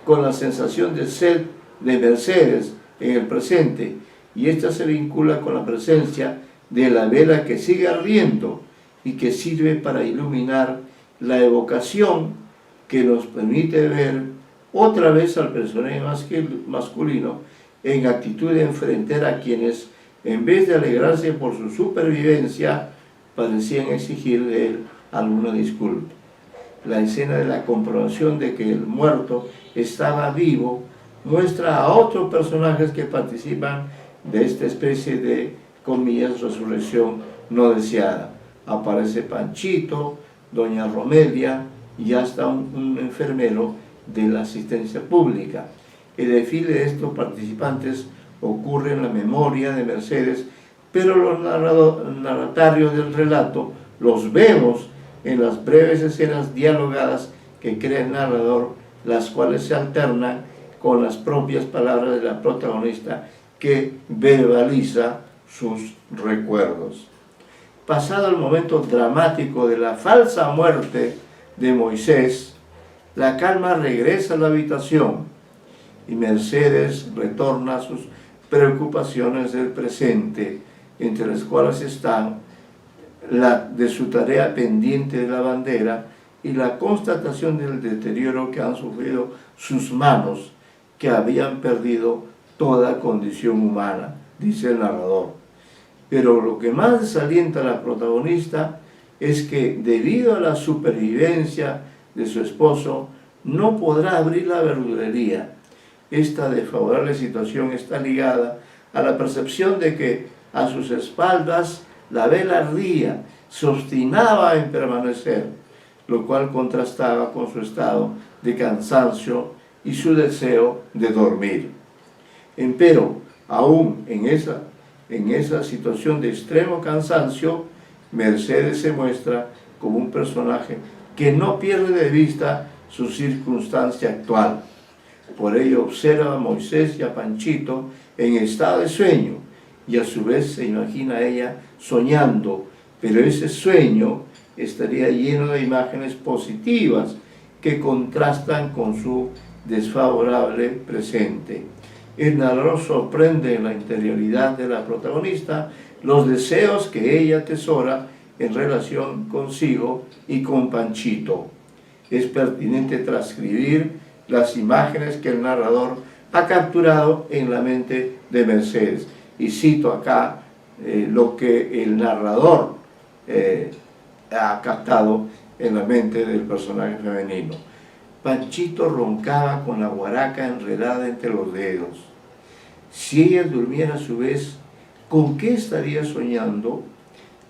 con la sensación de sed de Mercedes en el presente, y esta se vincula con la presencia de la vela que sigue ardiendo y que sirve para iluminar la evocación que nos permite ver otra vez al personaje masculino en actitud de enfrentar a quienes, en vez de alegrarse por su supervivencia, parecían exigir de él alguna disculpa. la escena de la comprobación de que el muerto estaba vivo, muestra a otros personajes que participan de esta especie de, comillas, resurrección no deseada. Aparece Panchito, doña Romelia y hasta un enfermero de la asistencia pública. El desfile de estos participantes ocurre en la memoria de Mercedes, pero los narratarios del relato los vemos en las breves escenas dialogadas que crea el narrador, las cuales se alternan con las propias palabras de la protagonista que verbaliza sus recuerdos. Pasado el momento dramático de la falsa muerte de Moisés, la calma regresa a la habitación y Mercedes retorna a sus preocupaciones del presente, entre las cuales están la de su tarea pendiente de la bandera y la constatación del deterioro que han sufrido sus manos, que habían perdido toda condición humana, dice el narrador. Pero lo que más desalienta a la protagonista es que, debido a la supervivencia de su esposo, no podrá abrir la verdulería. Esta desfavorable situación está ligada a la percepción de que a sus espaldas la vela ardía, se obstinaba en permanecer, lo cual contrastaba con su estado de cansancio y su deseo de dormir. Empero, aún en esa situación de extremo cansancio, Mercedes se muestra como un personaje que no pierde de vista su circunstancia actual. Por ello observa a Moisés y a Panchito en estado de sueño y a su vez se imagina a ella soñando, pero ese sueño estaría lleno de imágenes positivas que contrastan con su desfavorable presente. El narrador sorprende en la interioridad de la protagonista los deseos que ella atesora en relación consigo y con Panchito. Es pertinente transcribir las imágenes que el narrador ha capturado en la mente de Mercedes. Y cito acá lo que el narrador ha captado en la mente del personaje femenino. Panchito roncaba con la guaraca enredada entre los dedos. Si ella durmiera a su vez, ¿con qué estaría soñando?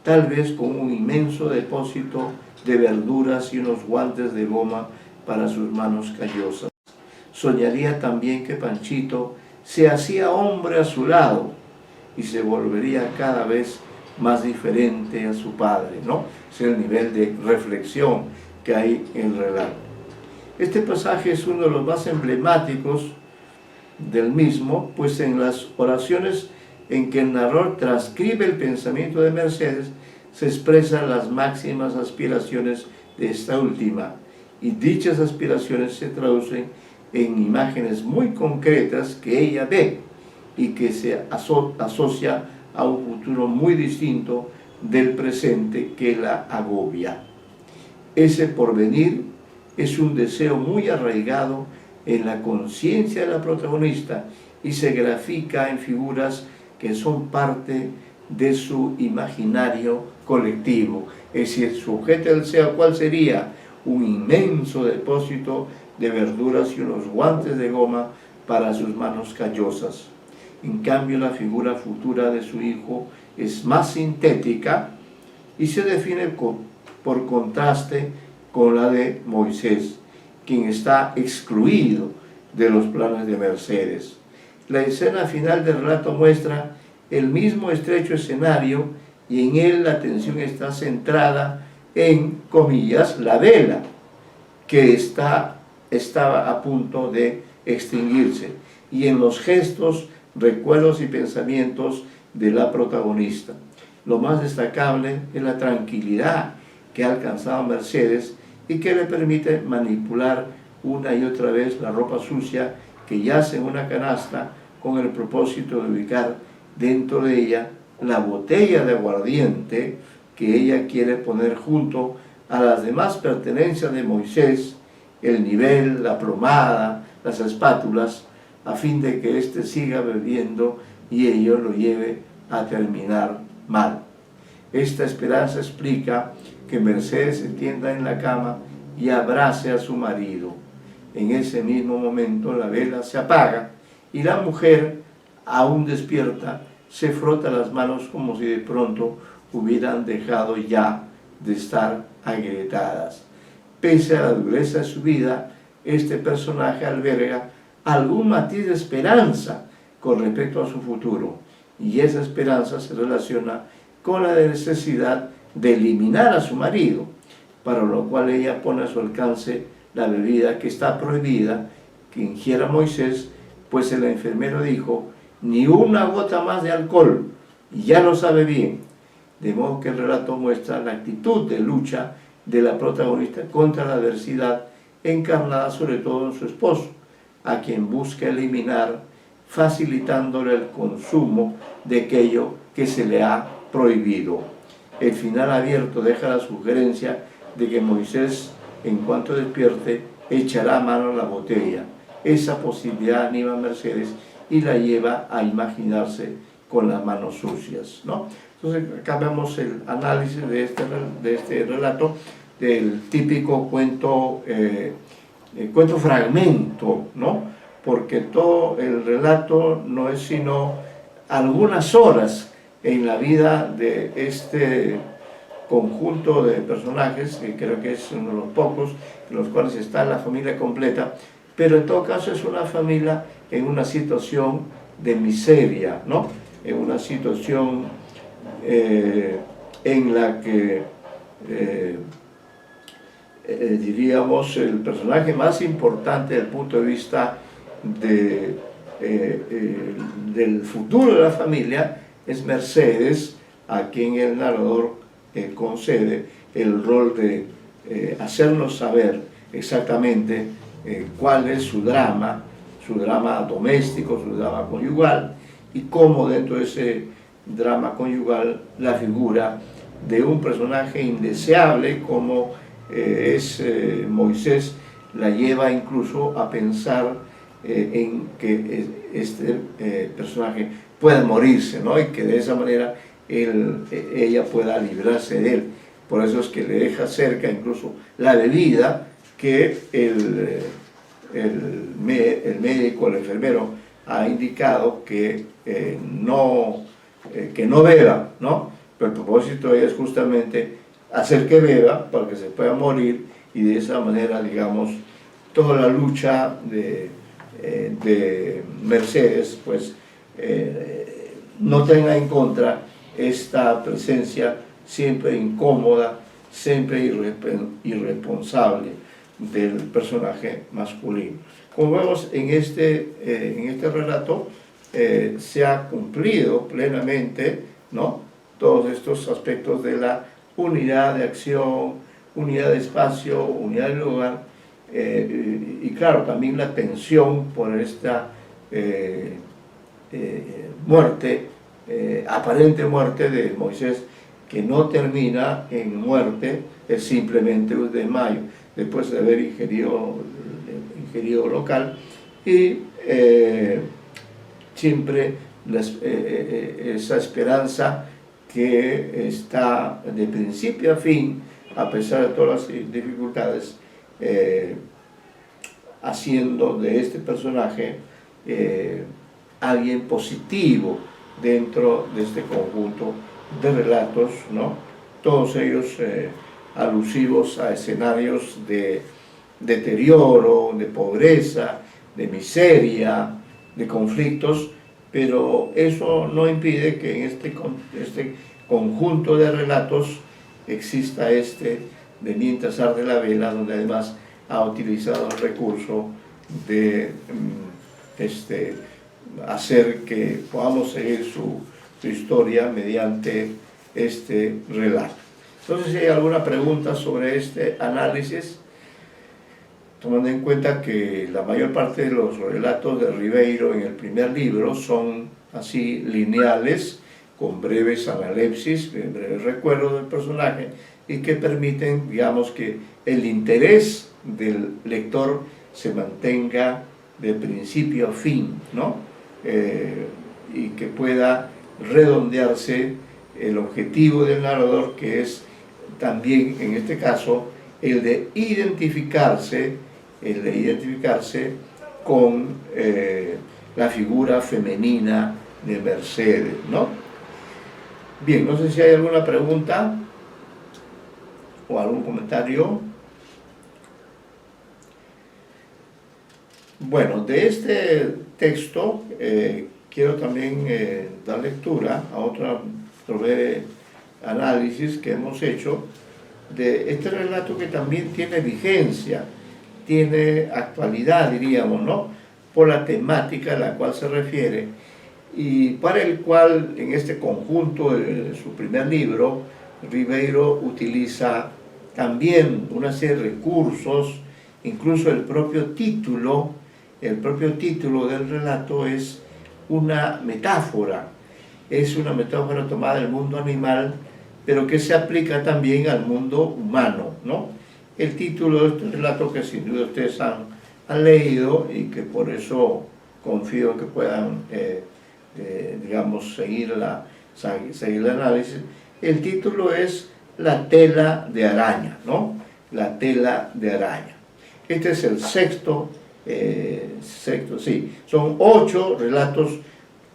Tal vez con un inmenso depósito de verduras y unos guantes de goma para sus manos callosas. Soñaría también que Panchito se hacía hombre a su lado y se volvería cada vez más diferente a su padre, ¿no? Es el nivel de reflexión que hay en el relato. Este pasaje es uno de los más emblemáticos del mismo, pues en las oraciones en que el narrador transcribe el pensamiento de Mercedes se expresan las máximas aspiraciones de esta última, y dichas aspiraciones se traducen en imágenes muy concretas que ella ve y que se asocia a un futuro muy distinto del presente que la agobia. Ese porvenir es un deseo muy arraigado en la conciencia de la protagonista y se grafica en figuras que son parte de su imaginario colectivo. Es decir, su objeto del deseo, ¿cuál sería? Un inmenso depósito de verduras y unos guantes de goma para sus manos callosas. En cambio, la figura futura de su hijo es más sintética y se define por contraste con la de Moisés, quien está excluido de los planes de Mercedes. La escena final del relato muestra el mismo estrecho escenario y en él la atención está centrada en, comillas, la vela que estaba a punto de extinguirse y en los gestos, recuerdos y pensamientos de la protagonista. Lo más destacable es la tranquilidad que ha alcanzado Mercedes y que le permite manipular una y otra vez la ropa sucia que yace en una canasta con el propósito de ubicar dentro de ella la botella de aguardiente que ella quiere poner junto a las demás pertenencias de Moisés, el nivel, la plomada, las espátulas, a fin de que éste siga bebiendo y ello lo lleve a terminar mal. Esta esperanza explica que Mercedes se tienda en la cama y abrace a su marido. En ese mismo momento la vela se apaga y la mujer, aún despierta, se frota las manos como si de pronto hubieran dejado ya de estar agrietadas. Pese a la dureza de su vida, este personaje alberga algún matiz de esperanza con respecto a su futuro, y esa esperanza se relaciona con la necesidad de eliminar a su marido, para lo cual ella pone a su alcance la bebida que está prohibida que ingiera Moisés, pues el enfermero dijo: ni una gota más de alcohol, y ya lo sabe bien. De modo que el relato muestra la actitud de lucha de la protagonista contra la adversidad, encarnada sobre todo en su esposo, a quien busca eliminar, facilitándole el consumo de aquello que se le ha prohibido. El final abierto deja la sugerencia de que Moisés, en cuanto despierte, echará mano a la botella. Esa posibilidad anima a Mercedes y la lleva a imaginarse con las manos sucias, ¿no? Entonces, acá vemos el análisis de este relato, del típico cuento, cuento fragmento, ¿no? Porque todo el relato no es sino algunas horas en la vida de este conjunto de personajes, que creo que es uno de los pocos, en los cuales está la familia completa, pero en todo caso es una familia en una situación de miseria, ¿no? En una situación en la que diríamos el personaje más importante desde el punto de vista del futuro de la familia es Mercedes, a quien el narrador concede el rol de hacernos saber exactamente cuál es su drama doméstico, su drama conyugal, y cómo dentro de ese drama conyugal la figura de un personaje indeseable como es Moisés la lleva incluso a pensar en que este personaje pueda morirse, ¿no? Y que de esa manera ella pueda librarse de él. Por eso es que le deja cerca incluso la bebida que el médico, el enfermero, ha indicado que no beba, ¿no? Pero el propósito es justamente hacer que beba para que se pueda morir, y de esa manera, digamos, toda la lucha de Mercedes, pues, no tenga en contra esta presencia siempre incómoda, siempre irresponsable del personaje masculino. Como vemos en este relato, se ha cumplido plenamente, ¿no?, todos estos aspectos de la unidad de acción, unidad de espacio, unidad de lugar, y claro, también la tensión por esta muerte, aparente muerte de Moisés, que no termina en muerte, es simplemente un desmayo después de haber ingerido local, y siempre esa esperanza que está de principio a fin, a pesar de todas las dificultades, haciendo de este personaje alguien positivo dentro de este conjunto de relatos, ¿no? Todos ellos alusivos a escenarios de deterioro, de pobreza, de miseria, de conflictos, pero eso no impide que en este conjunto de relatos exista de Mientras arde la vela, donde además ha utilizado el recurso de hacer que podamos seguir su historia mediante este relato. Entonces, si hay alguna pregunta sobre este análisis, tomando en cuenta que la mayor parte de los relatos de Ribeiro en el primer libro son así lineales, con breves analepsis, breves recuerdos del personaje, y que permiten, digamos, que el interés del lector se mantenga de principio a fin, ¿no? Y que pueda redondearse el objetivo del narrador, que es también, en este caso, el de identificarse con la figura femenina de Mercedes, ¿no? Bien, no sé si hay alguna pregunta o algún comentario. Bueno, de este texto quiero también dar lectura a otro breve análisis que hemos hecho de este relato, que también tiene vigencia, tiene actualidad, diríamos, ¿no? Por la temática a la cual se refiere, y para el cual en este conjunto de su primer libro, Ribeiro utiliza también una serie de recursos, incluso el propio título del relato es una metáfora tomada del mundo animal, pero que se aplica también al mundo humano, ¿no? El título de este relato, que sin duda ustedes han leído y que por eso confío en que puedan, digamos, seguir el análisis, el título es La tela de araña, ¿no? La tela de araña. Este es el sexto, son 8 relatos,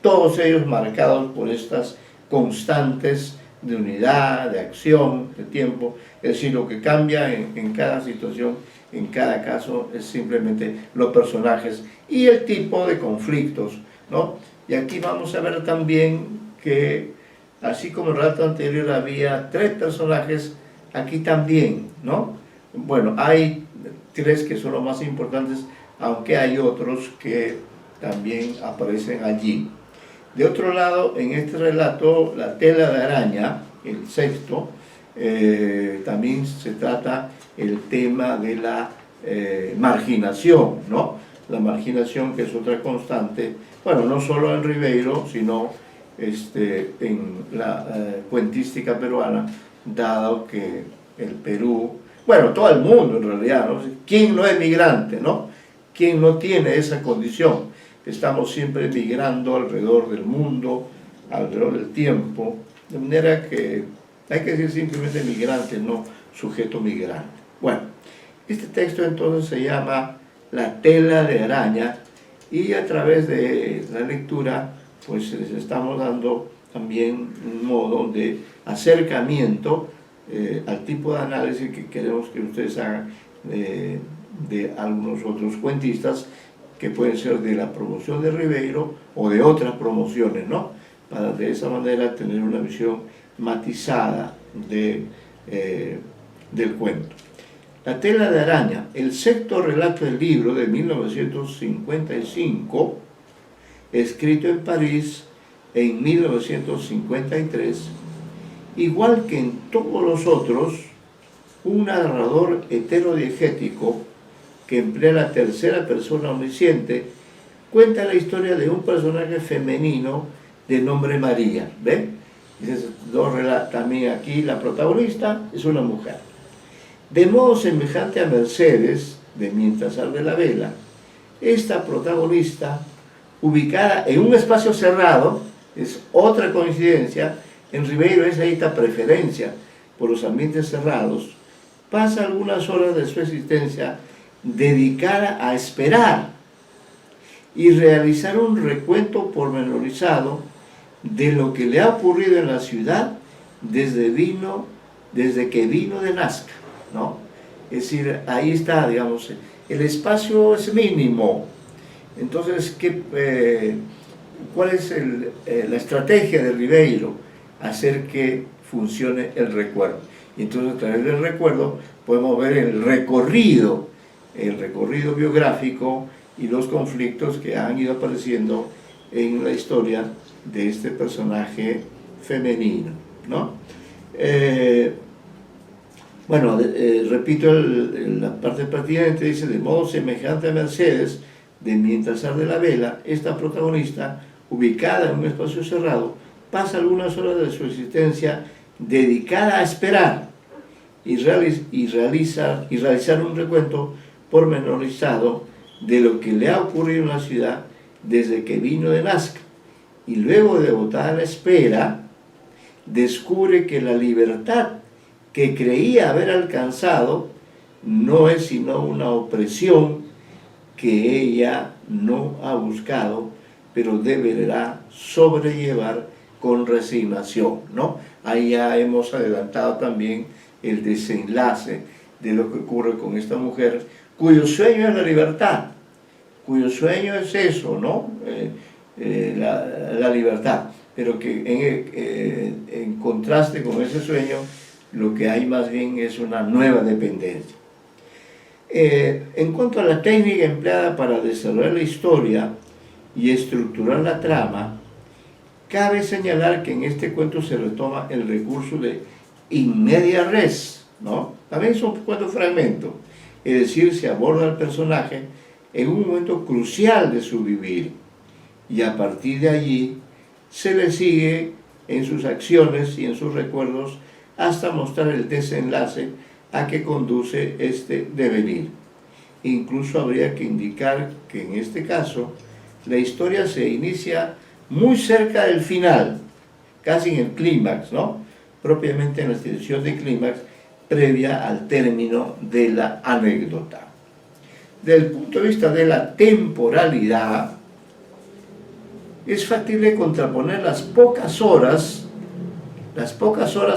todos ellos marcados por estas constantes de unidad, de acción, de tiempo. Es decir, lo que cambia en cada situación, en cada caso, es simplemente los personajes y el tipo de conflictos, ¿no? Y aquí vamos a ver también que, así como en el relato anterior había 3 personajes, aquí también, ¿no? Bueno, hay 3 que son los más importantes, aunque hay otros que también aparecen allí. De otro lado, en este relato, La tela de araña, el sexto, también se trata el tema de la marginación, ¿no? La marginación, que es otra constante, bueno, no solo en Ribeiro, sino en la cuentística peruana, dado que el Perú, bueno, todo el mundo en realidad, ¿no? ¿Quién no es migrante, no? ¿Quién no tiene esa condición? Estamos siempre migrando alrededor del mundo, alrededor del tiempo, de manera que hay que decir simplemente migrante, no sujeto migrante. Bueno, este texto entonces se llama La tela de araña, y a través de la lectura pues les estamos dando también un modo de acercamiento al tipo de análisis que queremos que ustedes hagan de algunos otros cuentistas, que pueden ser de la promoción de Ribeiro o de otras promociones, ¿no? Para de esa manera tener una visión matizada del cuento. La tela de araña, el sexto relato del libro, de 1955, escrito en París en 1953, igual que en todos los otros, un narrador heterodiegético que emplea la tercera persona omnisciente, cuenta la historia de un personaje femenino de nombre María. ¿Ven? También aquí la protagonista es una mujer. De modo semejante a Mercedes, de Mientras arde la vela, esta protagonista, ubicada en un espacio cerrado, es otra coincidencia, en Ribeiro es esta preferencia por los ambientes cerrados, pasa algunas horas de su existencia dedicada a esperar y realizar un recuento pormenorizado de lo que le ha ocurrido en la ciudad desde que vino de Nazca, ¿no? Es decir, ahí está, digamos, el espacio es mínimo. Entonces, ¿cuál es la estrategia de Ribeiro? Hacer que funcione el recuerdo. Y entonces, a través del recuerdo podemos ver el recorrido biográfico y los conflictos que han ido apareciendo en la historia de este personaje femenino, ¿no? Repito la parte pertinente, dice: de modo semejante a Mercedes, de Mientras arde la vela, esta protagonista, ubicada en un espacio cerrado, pasa algunas horas de su existencia dedicada a esperar y realizar un recuento pormenorizado de lo que le ha ocurrido en la ciudad desde que vino de Nazca, y luego de agotada la espera, descubre que la libertad que creía haber alcanzado no es sino una opresión que ella no ha buscado, pero deberá sobrellevar con resignación, ¿no? Ahí ya hemos adelantado también el desenlace de lo que ocurre con esta mujer, cuyo sueño es la libertad, cuyo sueño es eso, ¿no? La libertad, pero que en contraste con ese sueño, lo que hay más bien es una nueva dependencia. En cuanto a la técnica empleada para desarrollar la historia y estructurar la trama, cabe señalar que en este cuento se retoma el recurso de in media res, ¿no? También es un cuento fragmento, es decir, se aborda al personaje en un momento crucial de su vivir y a partir de allí se le sigue en sus acciones y en sus recuerdos hasta mostrar el desenlace a que conduce este devenir. Incluso habría que indicar que en este caso la historia se inicia muy cerca del final, casi en el clímax, ¿no? Propiamente en la situación de clímax previa al término de la anécdota. Desde el punto de vista de la temporalidad, es factible contraponer las pocas horas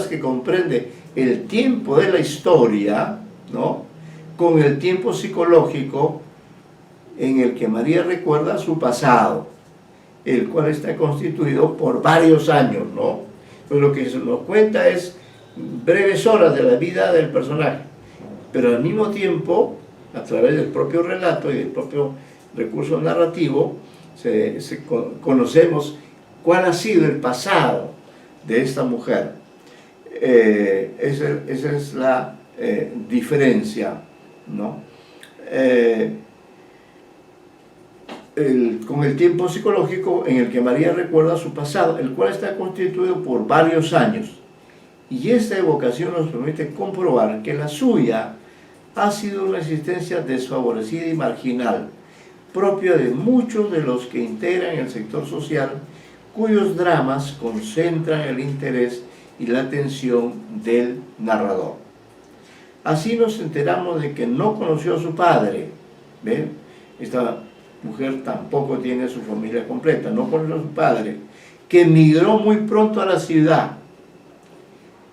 que comprende el tiempo de la historia, ¿no?, con el tiempo psicológico en el que María recuerda su pasado, el cual está constituido por varios años, ¿no? Pues lo que se nos cuenta es breves horas de la vida del personaje, pero al mismo tiempo, a través del propio relato y del propio recurso narrativo, conocemos cuál ha sido el pasado de esta mujer. Esa es la diferencia, ¿no? Con el tiempo psicológico en el que María recuerda su pasado, el cual está constituido por varios años. Y esta evocación nos permite comprobar que la suya ha sido una existencia desfavorecida y marginal, propia de muchos de los que integran el sector social, cuyos dramas concentran el interés y la atención del narrador. Así nos enteramos de que no conoció a su padre. ¿Ven? Esta mujer tampoco tiene su familia completa, no conoció a su padre, que emigró muy pronto a la ciudad.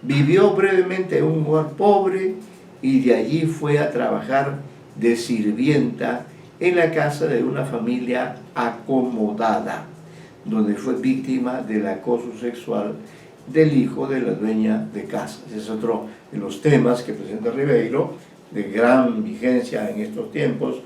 Vivió brevemente en un lugar pobre y de allí fue a trabajar de sirvienta en la casa de una familia acomodada, donde fue víctima del acoso sexual del hijo de la dueña de casa. Ese es otro de los temas que presenta Ribeiro, de gran vigencia en estos tiempos,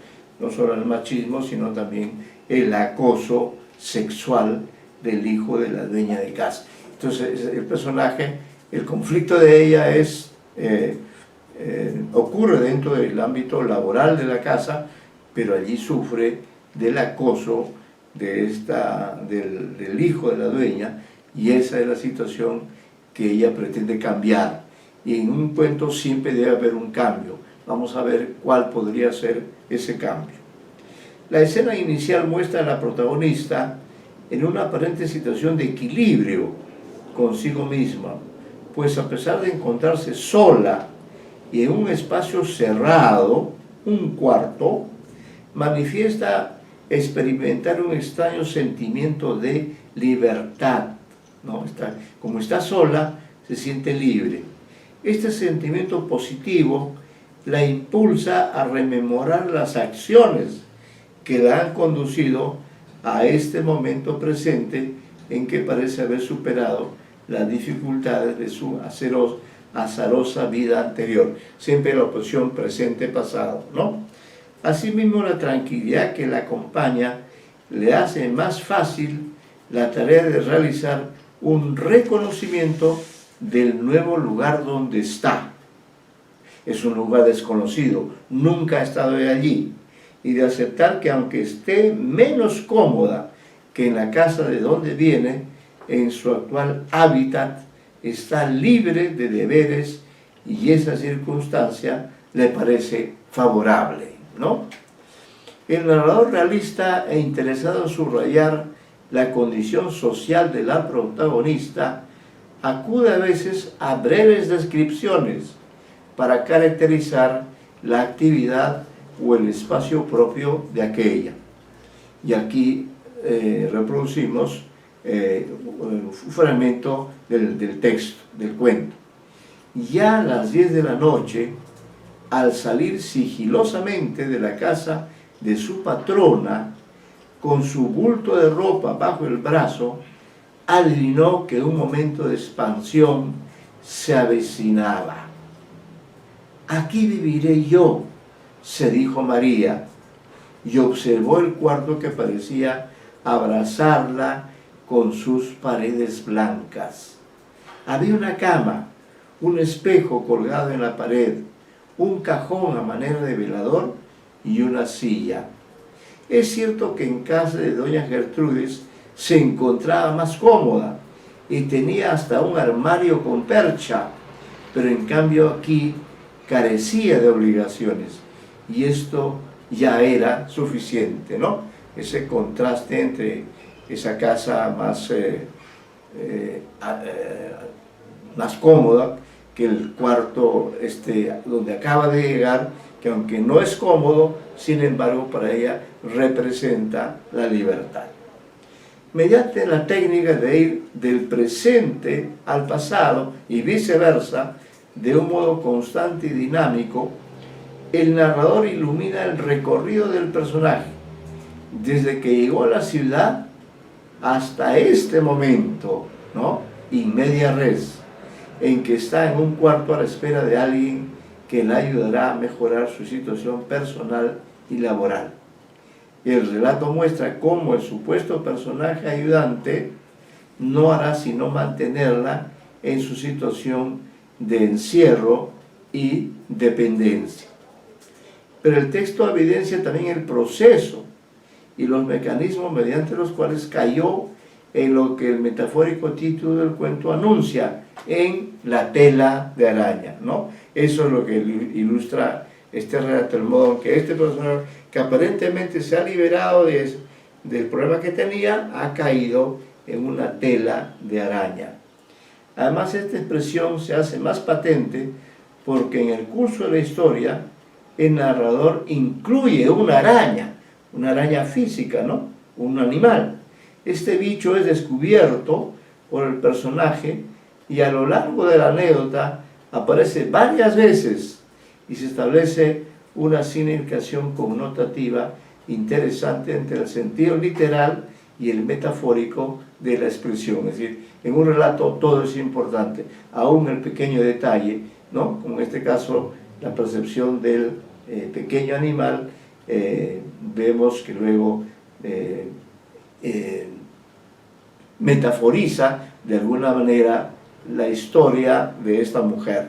no solo el machismo, sino también el acoso sexual del hijo de la dueña de casa. Entonces, el personaje, el conflicto de ella ocurre dentro del ámbito laboral de la casa, pero allí sufre del acoso del hijo de la dueña, y esa es la situación que ella pretende cambiar. Y en un cuento siempre debe haber un cambio. Vamos a ver cuál podría ser ese cambio. La escena inicial muestra a la protagonista en una aparente situación de equilibrio consigo misma, pues a pesar de encontrarse sola y en un espacio cerrado, un cuarto, manifiesta experimentar un extraño sentimiento de libertad, ¿no? Como está sola, se siente libre. Este sentimiento positivo la impulsa a rememorar las acciones que la han conducido a este momento presente en que parece haber superado las dificultades de su azarosa vida anterior. Siempre la oposición presente-pasado, ¿no? Asimismo, la tranquilidad que la acompaña le hace más fácil la tarea de realizar un reconocimiento del nuevo lugar donde está. Es un lugar desconocido, nunca ha estado allí, y de aceptar que aunque esté menos cómoda que en la casa de donde viene, en su actual hábitat está libre de deberes y esa circunstancia le parece favorable, ¿no? El narrador realista e interesado en subrayar la condición social de la protagonista acude a veces a breves descripciones para caracterizar la actividad o el espacio propio de aquella. Y aquí reproducimos un fragmento del texto, del cuento. Ya a las 10 de la noche, al salir sigilosamente de la casa de su patrona, con su bulto de ropa bajo el brazo, adivinó que un momento de expansión se avecinaba. Aquí viviré yo, se dijo María, y observó el cuarto que parecía abrazarla con sus paredes blancas. Había una cama, un espejo colgado en la pared, un cajón a manera de velador y una silla. Es cierto que en casa de doña Gertrudis se encontraba más cómoda y tenía hasta un armario con percha, pero en cambio aquí carecía de obligaciones y esto ya era suficiente, ¿no? Ese contraste entre esa casa más cómoda que el cuarto donde acaba de llegar, que aunque no es cómodo, sin embargo para ella representa la libertad. Mediante la técnica de ir del presente al pasado y viceversa, de un modo constante y dinámico, el narrador ilumina el recorrido del personaje, desde que llegó a la ciudad hasta este momento, ¿no? In media res, en que está en un cuarto a la espera de alguien que le ayudará a mejorar su situación personal y laboral. El relato muestra cómo el supuesto personaje ayudante no hará sino mantenerla en su situación de encierro y dependencia. Pero el texto evidencia también el proceso y los mecanismos mediante los cuales cayó en lo que el metafórico título del cuento anuncia, en la tela de araña, ¿no? Eso es lo que ilustra este relato, el modo en que este personaje, que aparentemente se ha liberado del problema que tenía, ha caído en una tela de araña. Además, esta expresión se hace más patente porque en el curso de la historia el narrador incluye una araña física, ¿no? Un animal. Este bicho es descubierto por el personaje y a lo largo de la anécdota aparece varias veces y se establece una significación connotativa interesante entre el sentido literal y el metafórico de la expresión. Es decir, en un relato todo es importante, aún el pequeño detalle, ¿no? Como en este caso la percepción del pequeño animal, vemos que luego metaforiza de alguna manera la historia de esta mujer.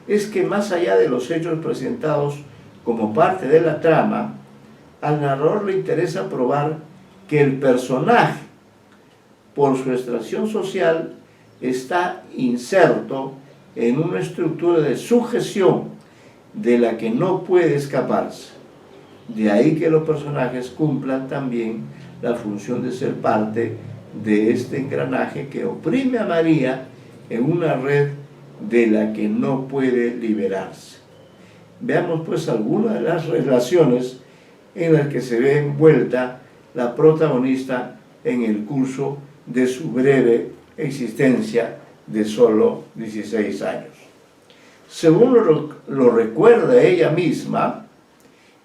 Es que más allá de los hechos presentados como parte de la trama, al narrador le interesa probar que el personaje, por su extracción social, está inserto en una estructura de sujeción de la que no puede escaparse. De ahí que los personajes cumplan también la función de ser parte de este engranaje que oprime a María en una red de la que no puede liberarse. Veamos pues algunas de las relaciones en las que se ve envuelta la protagonista en el curso de su breve existencia de solo 16 años. Según lo recuerda ella misma,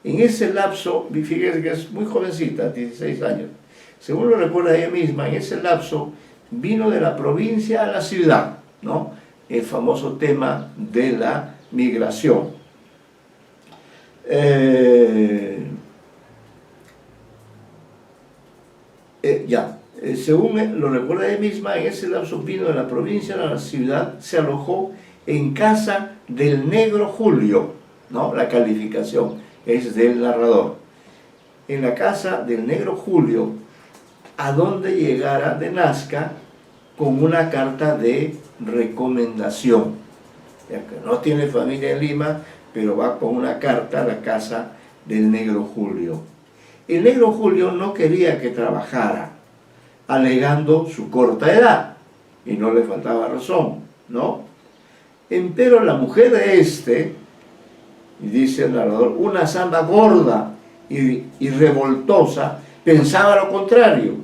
en ese lapso, fíjese que es muy jovencita, 16 años, según lo recuerda ella misma, en ese lapso vino de la provincia a la ciudad, ¿no? El famoso tema de la migración. Según lo recuerda ella misma, en ese lapso vino de la provincia a la ciudad, se alojó en casa del negro Julio, ¿no? La calificación es del narrador. En la casa del negro Julio, a donde llegara de Nazca con una carta de recomendación. Ya que no tiene familia en Lima, pero va con una carta a la casa del negro Julio. El negro Julio no quería que trabajara, alegando su corta edad, y no le faltaba razón, ¿no? Empero la mujer de Y dice el narrador, una zamba gorda y revoltosa pensaba lo contrario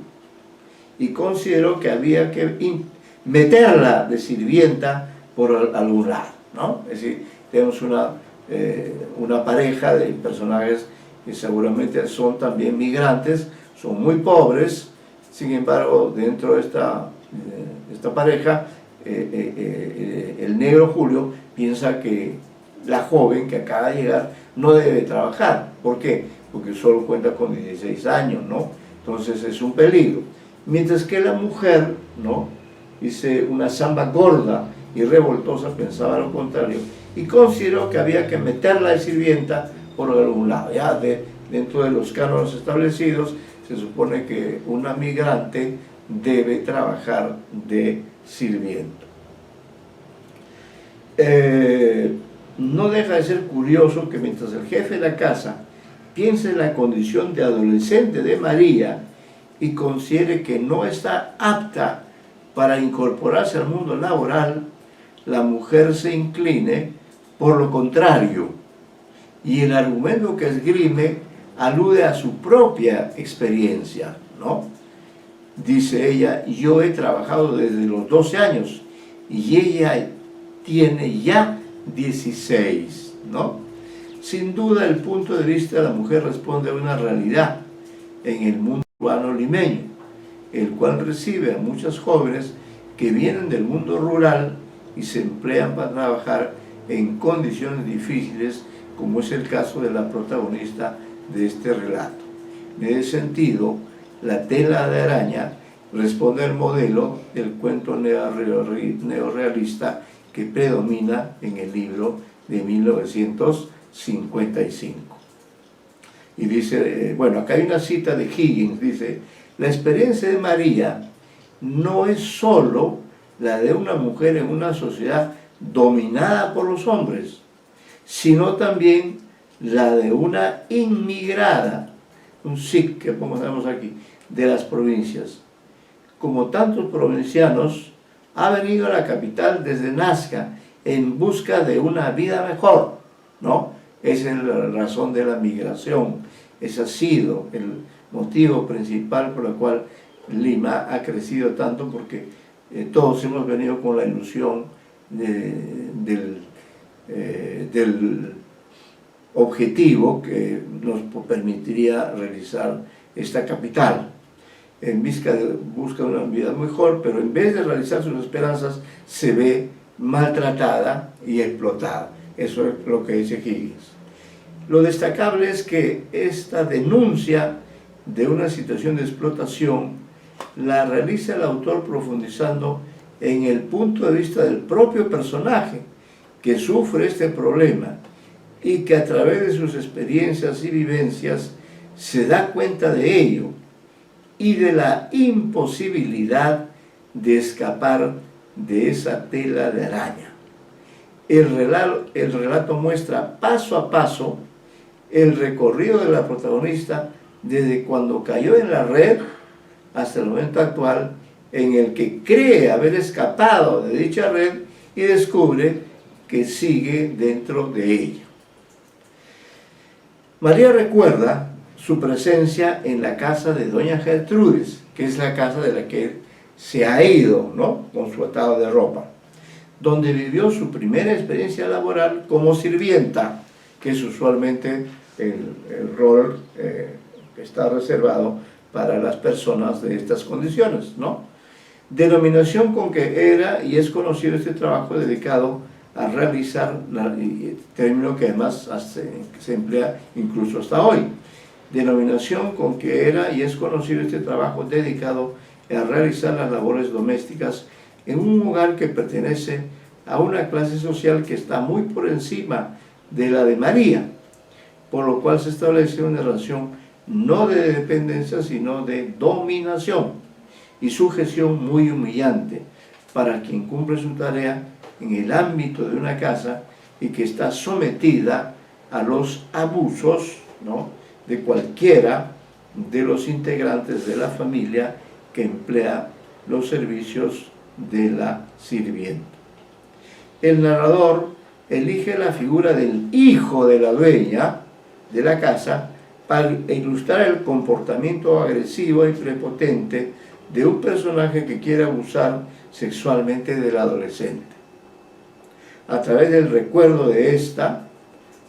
y consideró que había que meterla de sirvienta por algún lado, ¿no? Es decir, tenemos una pareja de personajes que seguramente son también migrantes, son muy pobres, sin embargo, dentro de esta pareja, el negro Julio piensa que la joven que acaba de llegar no debe trabajar. ¿Por qué? Porque solo cuenta con 16 años, ¿no? Entonces es un peligro. Mientras que la mujer, ¿no? Dice, una zamba gorda y revoltosa pensaba lo contrario y consideró que había que meterla de sirvienta por algún lado. Ya dentro de los cánones establecidos se supone que una migrante debe trabajar de sirvienta. No deja de ser curioso que mientras el jefe de la casa piense en la condición de adolescente de María y considere que no está apta para incorporarse al mundo laboral, la mujer se incline por lo contrario, y el argumento que esgrime alude a su propia experiencia, ¿no? Dice ella, yo he trabajado desde los 12 años y ella tiene ya 16, ¿no? Sin duda el punto de vista de la mujer responde a una realidad en el mundo urbano limeño, el cual recibe a muchas jóvenes que vienen del mundo rural y se emplean para trabajar en condiciones difíciles, como es el caso de la protagonista de este relato. En ese sentido, La tela de araña responde al modelo del cuento neorrealista que predomina en el libro de 1955. Y dice, bueno, acá hay una cita de Higgins, dice, la experiencia de María no es solo la de una mujer en una sociedad dominada por los hombres, sino también la de una inmigrada, un sikh que pongamos aquí, de las provincias. Como tantos provincianos, ha venido a la capital desde Nazca en busca de una vida mejor, ¿no? Esa es la razón de la migración, ese ha sido el motivo principal por el cual Lima ha crecido tanto, porque todos hemos venido con la ilusión del objetivo que nos permitiría realizar esta capital, en busca de una vida mejor, pero en vez de realizar sus esperanzas se ve maltratada y explotada. Eso es lo que dice Higgins. Lo destacable es que esta denuncia de una situación de explotación la realiza el autor profundizando en el punto de vista del propio personaje que sufre este problema y que a través de sus experiencias y vivencias se da cuenta de ello y de la imposibilidad de escapar de esa tela de araña. El relato muestra paso a paso el recorrido de la protagonista desde cuando cayó en la red hasta el momento actual, en el que cree haber escapado de dicha red y descubre que sigue dentro de ella. María recuerda su presencia en la casa de doña Gertrudis, que es la casa de la que se ha ido, ¿no?, con su atado de ropa, donde vivió su primera experiencia laboral como sirvienta, que es usualmente el rol que está reservado para las personas de estas condiciones, ¿no? Denominación con que era y es conocido este trabajo dedicado a realizar, término que además se emplea incluso hasta hoy, denominación con que era y es conocido este trabajo dedicado a realizar las labores domésticas en un hogar que pertenece a una clase social que está muy por encima de la de María, por lo cual se establece una relación no de dependencia, sino de dominación y sujeción muy humillante para quien cumple su tarea en el ámbito de una casa y que está sometida a los abusos, ¿no?, de cualquiera de los integrantes de la familia que emplea los servicios de la sirvienta. El narrador elige la figura del hijo de la dueña de la casa para ilustrar el comportamiento agresivo y prepotente de un personaje que quiere abusar sexualmente del adolescente. A través del recuerdo de esta,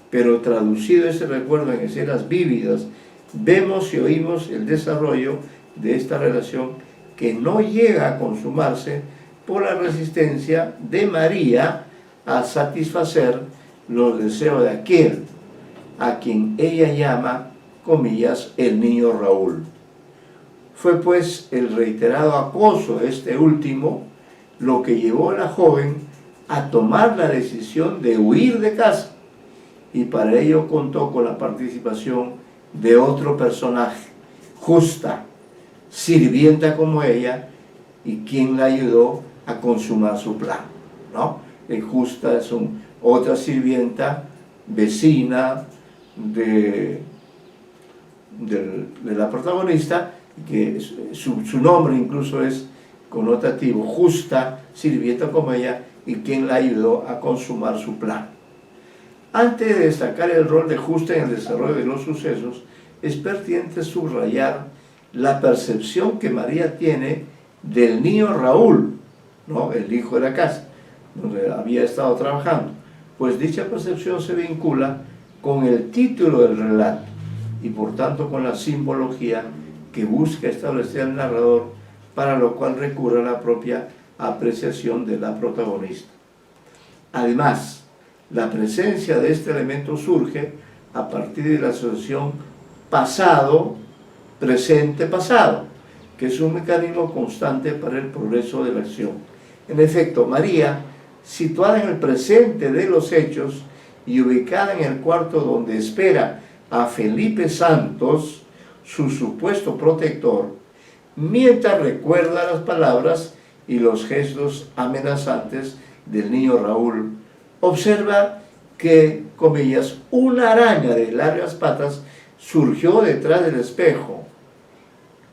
pero traducido ese recuerdo en escenas vívidas, vemos y oímos el desarrollo de esta relación que no llega a consumarse por la resistencia de María a satisfacer los deseos de aquel a quien ella llama, comillas, el niño Raúl. Fue pues el reiterado acoso de este último lo que llevó a la joven a tomar la decisión de huir de casa, y para ello contó con la participación de otro personaje, Justa, sirvienta como ella, y quien la ayudó a consumar su plan, ¿no? Justa es otra sirvienta vecina de la protagonista, que su nombre incluso es connotativo, Justa, sirvienta como ella, y quien la ayudó a consumar su plan. Antes de destacar el rol de Justa en el desarrollo de los sucesos, es pertinente subrayar la percepción que María tiene del niño Raúl, ¿no? El hijo de la casa, donde había estado trabajando, pues dicha percepción se vincula con el título del relato y por tanto con la simbología que busca establecer el narrador, para lo cual recurre a la propia apreciación de la protagonista. Además, la presencia de este elemento surge a partir de la asociación pasado, presente, pasado, que es un mecanismo constante para el progreso de la acción. En efecto, María, situada en el presente de los hechos y ubicada en el cuarto donde espera a Felipe Santos, su supuesto protector, mientras recuerda las palabras y los gestos amenazantes del niño Raúl, observa que, comillas, una araña de largas patas surgió detrás del espejo,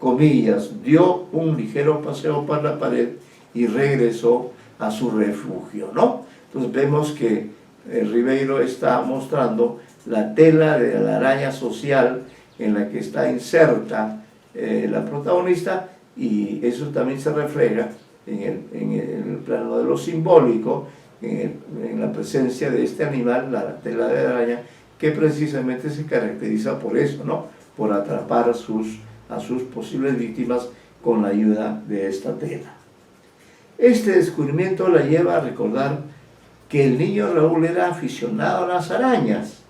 comillas, dio un ligero paseo por la pared y regresó a su refugio, ¿no? Entonces vemos que Ribeiro está mostrando la tela de la araña social en la que está inserta la protagonista, y eso también se refleja en el plano de lo simbólico, en la presencia de este animal, la tela de araña, que precisamente se caracteriza por eso, ¿no? Por atrapar a sus posibles víctimas con la ayuda de esta tela. Este descubrimiento la lleva a recordar que el niño Raúl era aficionado a las arañas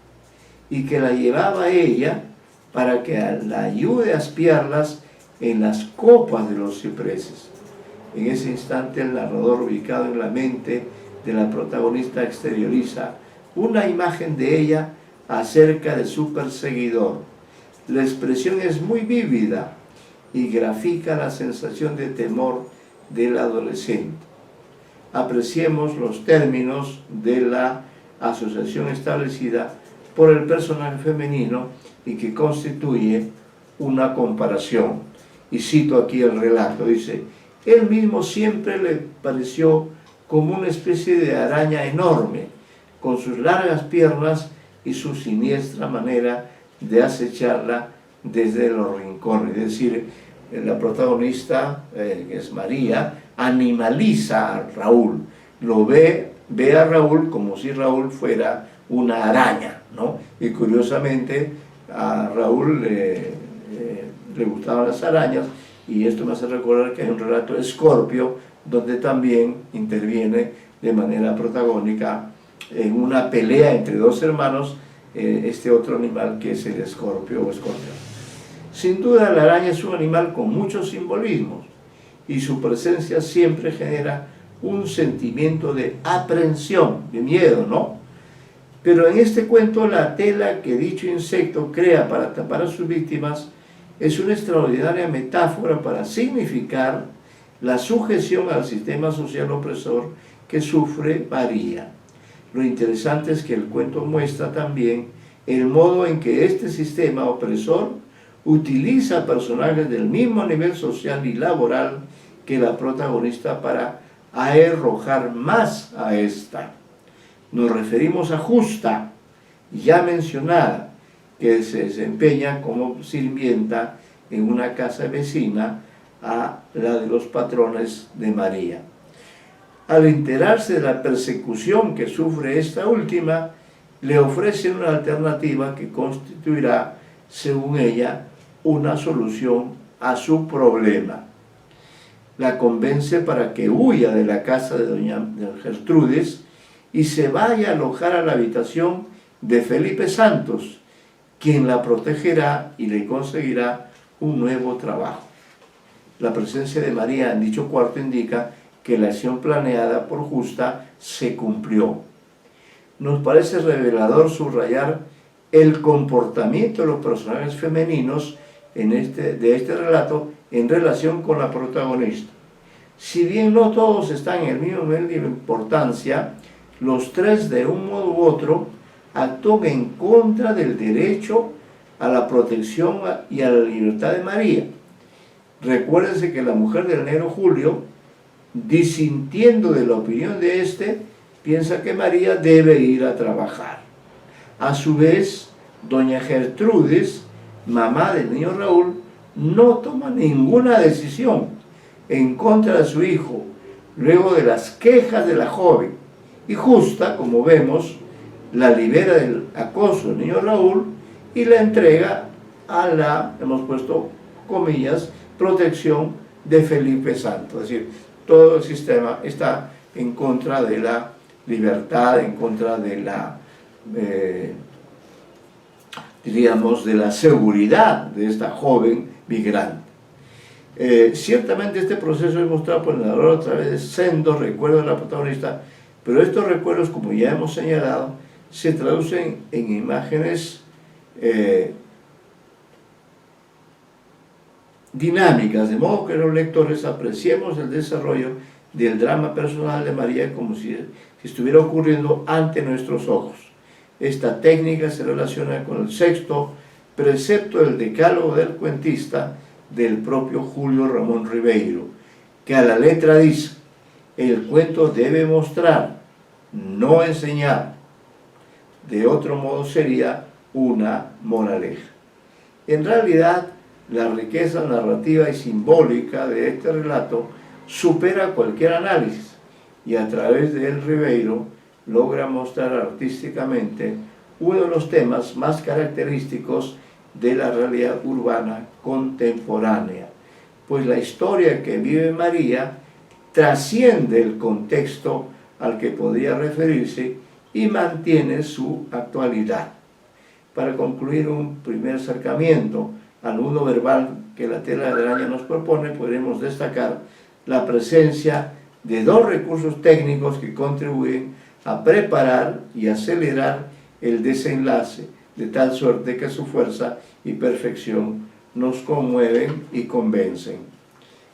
y que la llevaba a ella para que la ayude a espiarlas en las copas de los cipreses. En ese instante el narrador, ubicado en la mente de la protagonista, exterioriza una imagen de ella acerca de su perseguidor. La expresión es muy vívida y grafica la sensación de temor del adolescente. Apreciemos los términos de la asociación establecida por el personaje femenino y que constituye una comparación. Y cito aquí el relato, dice: él mismo siempre le pareció como una especie de araña enorme, con sus largas piernas y su siniestra manera de acecharla desde los rincones. Es decir, la protagonista, que es María, animaliza a Raúl, lo ve a Raúl como si Raúl fuera una araña, ¿no? Y curiosamente a Raúl le gustaban las arañas, y esto me hace recordar que hay un relato de Escorpio, donde también interviene de manera protagónica en una pelea entre dos hermanos este otro animal, que es el escorpio o escorpión. Sin duda la araña es un animal con muchos simbolismos, y su presencia siempre genera un sentimiento de aprehensión, de miedo, ¿no? Pero en este cuento la tela que dicho insecto crea para tapar a sus víctimas es una extraordinaria metáfora para significar la sujeción al sistema social opresor que sufre María. Lo interesante es que el cuento muestra también el modo en que este sistema opresor utiliza personajes del mismo nivel social y laboral que la protagonista para arrojar más a esta. Nos referimos a Justa, ya mencionada, que se desempeña como sirvienta en una casa vecina a la de los patrones de María. Al enterarse de la persecución que sufre esta última, le ofrece una alternativa que constituirá, según ella, una solución a su problema. La convence para que huya de la casa de doña Gertrudis y se vaya a alojar a la habitación de Felipe Santos, quien la protegerá y le conseguirá un nuevo trabajo. La presencia de María en dicho cuarto indica que la acción planeada por Justa se cumplió. Nos parece revelador subrayar el comportamiento de los personajes femeninos de este relato en relación con la protagonista. Si bien no todos están en el mismo nivel de importancia, los tres de un modo u otro actúan en contra del derecho a la protección y a la libertad de María. Recuérdense que la mujer del negro Julio, disintiendo de la opinión de éste, piensa que María debe ir a trabajar. A su vez, doña Gertrudis, mamá del niño Raúl, no toma ninguna decisión en contra de su hijo, luego de las quejas de la joven, y Justa, como vemos, la libera del acoso del niño Raúl y la entrega a la, hemos puesto comillas, protección de Felipe Santos. Es decir, todo el sistema está en contra de la libertad, en contra de la, diríamos, de la seguridad de esta joven migrante. Ciertamente este proceso es mostrado por el narrador a través de sendos recuerdos de la protagonista, pero estos recuerdos, como ya hemos señalado, se traducen en imágenes dinámicas, de modo que los lectores apreciemos el desarrollo del drama personal de María como si estuviera ocurriendo ante nuestros ojos. Esta técnica se relaciona con el sexto precepto del decálogo del cuentista del propio Julio Ramón Ribeiro, que a la letra dice: el cuento debe mostrar, no enseñar. De otro modo sería una moraleja. En realidad, la riqueza narrativa y simbólica de este relato supera cualquier análisis, y a través de él Ribeiro logra mostrar artísticamente uno de los temas más característicos de la realidad urbana contemporánea, pues la historia que vive María trasciende el contexto al que podía referirse y mantiene su actualidad. Para concluir un primer acercamiento al mundo verbal que la tela de araña nos propone, podremos destacar la presencia de dos recursos técnicos que contribuyen a preparar y acelerar el desenlace, de tal suerte que su fuerza y perfección nos conmueven y convencen.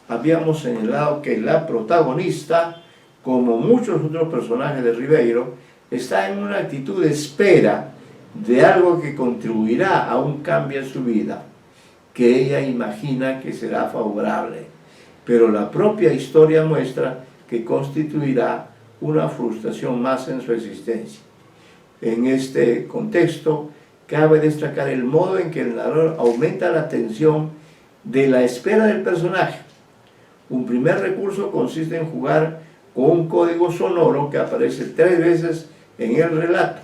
Habíamos señalado que la protagonista, como muchos otros personajes de Ribeiro, está en una actitud de espera de algo que contribuirá a un cambio en su vida, que ella imagina que será favorable, pero la propia historia muestra que constituirá una frustración más en su existencia. En este contexto, cabe destacar el modo en que el narrador aumenta la tensión de la espera del personaje. Un primer recurso consiste en jugar con un código sonoro que aparece 3 veces en el relato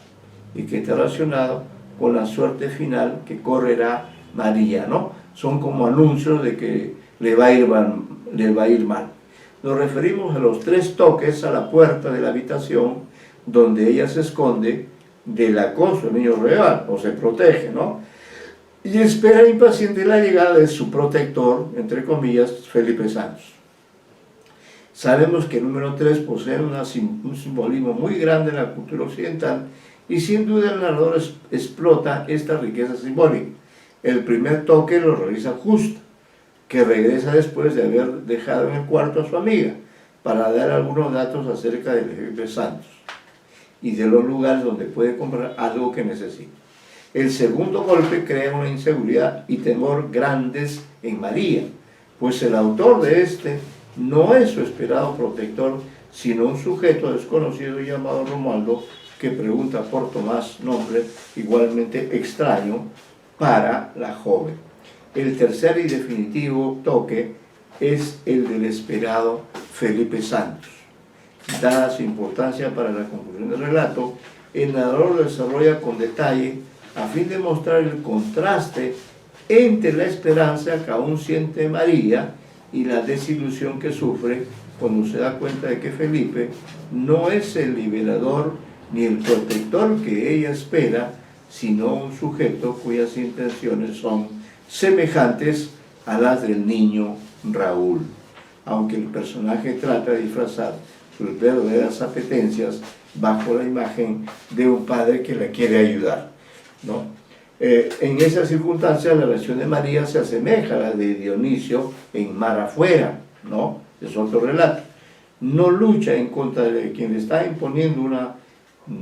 y que está relacionado con la suerte final que correrá María, ¿no? Son como anuncios de que le va a ir mal. Nos referimos a los 3 toques a la puerta de la habitación donde ella se esconde del acoso del niño real, o se protege, ¿no? Y espera impaciente la llegada de su protector, entre comillas, Felipe Santos. Sabemos que el número 3 posee un simbolismo muy grande en la cultura occidental y sin duda el narrador explota esta riqueza simbólica. El primer toque lo realiza Justa, que regresa después de haber dejado en el cuarto a su amiga para dar algunos datos acerca del Felipe Santos y de los lugares donde puede comprar algo que necesita. El segundo golpe crea una inseguridad y temor grandes en María, pues el autor de este no es su esperado protector, sino un sujeto desconocido llamado Romualdo que pregunta por Tomás, nombre igualmente extraño para la joven. El tercer y definitivo toque es el del esperado Felipe Santos. Dada su importancia para la conclusión del relato, el narrador lo desarrolla con detalle a fin de mostrar el contraste entre la esperanza que aún siente María y la desilusión que sufre cuando se da cuenta de que Felipe no es el liberador ni el protector que ella espera, sino un sujeto cuyas intenciones son semejantes a las del niño Raúl, aunque el personaje trata de disfrazar sus verdaderas apetencias bajo la imagen de un padre que la quiere ayudar, ¿no? En esas circunstancias la relación de María se asemeja a la de Dionisio en Mar Afuera, ¿no? Es otro relato. No lucha en contra de quien le está imponiendo una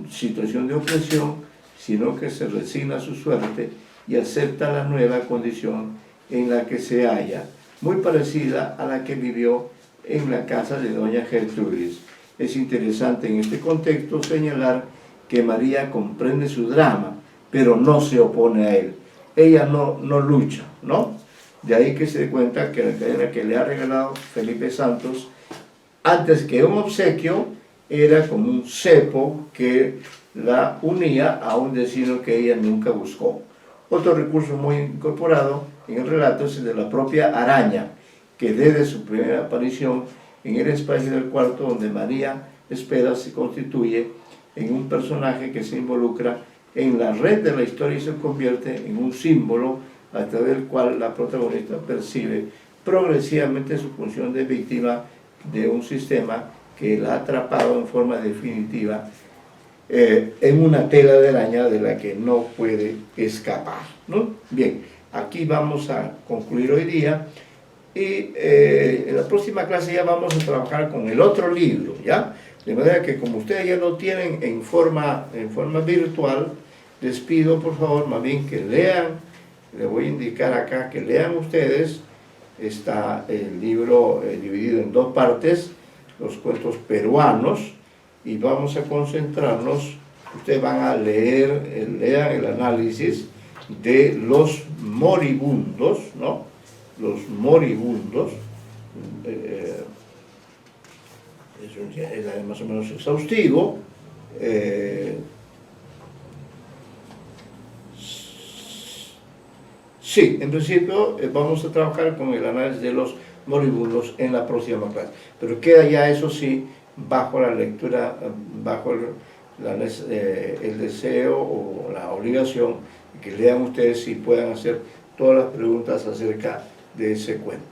situación de opresión, sino que se resigna a su suerte y acepta la nueva condición en la que se halla, muy parecida a la que vivió en la casa de doña Gertrudis. Es interesante en este contexto señalar que María comprende su drama, pero no se opone a él. Ella no lucha, ¿no? De ahí que se dé cuenta que la cadena que le ha regalado Felipe Santos, antes que un obsequio, era como un cepo que la unía a un destino que ella nunca buscó. Otro recurso muy incorporado en el relato es el de la propia araña, que desde su primera aparición en el espacio del cuarto donde María espera se constituye en un personaje que se involucra en la red de la historia y se convierte en un símbolo a través del cual la protagonista percibe progresivamente su función de víctima de un sistema que la ha atrapado en forma definitiva en una tela de araña de la que no puede escapar, ¿no? Bien, aquí vamos a concluir hoy día y en la próxima clase ya vamos a trabajar con el otro libro, ¿ya? De manera que como ustedes ya lo tienen en forma virtual, les pido por favor más bien que lean, les voy a indicar acá que lean ustedes, está el libro dividido en dos partes, los cuentos peruanos, y vamos a concentrarnos, ustedes van a leer, lean el análisis de los moribundos, ¿no? Los moribundos, es más o menos exhaustivo, sí, en principio vamos a trabajar con el análisis de los moribundos en la próxima clase, pero queda ya eso sí bajo la lectura, bajo el deseo o la obligación de que lean ustedes y puedan hacer todas las preguntas acerca de ese cuento.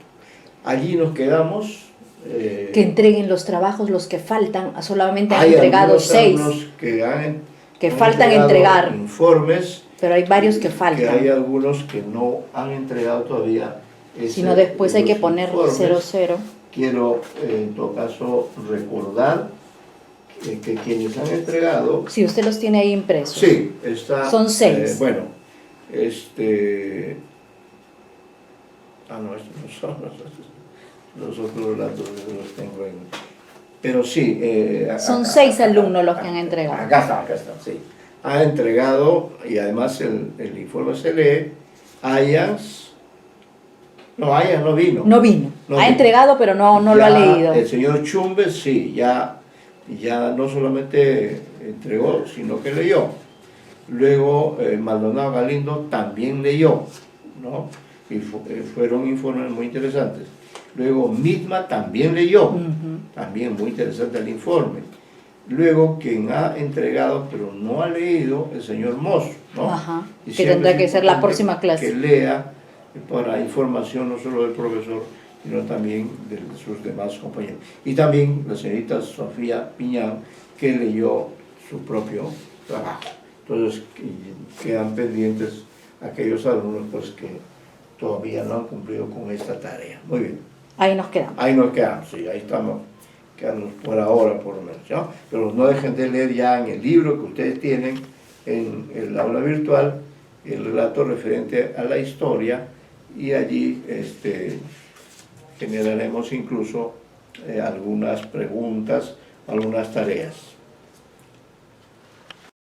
Allí nos quedamos. Que entreguen los trabajos, los que faltan, solamente han entregado 6. Que faltan entregar. Informes. Pero hay varios que faltan. Que hay algunos que no han entregado todavía. Sino después hay que poner 00. Quiero en todo caso recordar que quienes han entregado... Sí, usted los tiene ahí impresos. Sí, está... Son 6. Bueno, estos no son los otros relatos, los tengo en... Pero sí... son 6 alumnos los que han entregado. Acá está, sí. Ha entregado, y además el informe se lee, Ayas no vino. No vino. Ha entregado, pero no lo ha leído. El señor Chumbe sí, ya no solamente entregó, sino que leyó. Luego Maldonado Galindo también leyó, ¿no? Y fueron informes muy interesantes. Luego Mitma también leyó, también muy interesante el informe. Luego quien ha entregado pero no ha leído, el señor Moss, ¿no? Ajá. Que tendrá que ser la próxima clase. Que lea para información no solo del profesor, sino también de sus demás compañeros. Y también la señorita Sofía Piñán, que leyó su propio trabajo. Entonces quedan pendientes aquellos alumnos pues, que todavía no han cumplido con esta tarea. Muy bien. Ahí nos quedamos. Ahí nos quedamos, sí, ahí estamos, quedamos por ahora por lo menos, ¿no? Pero no dejen de leer ya en el libro que ustedes tienen en el aula virtual, el relato referente a la historia, y allí generaremos incluso algunas preguntas algunas tareas.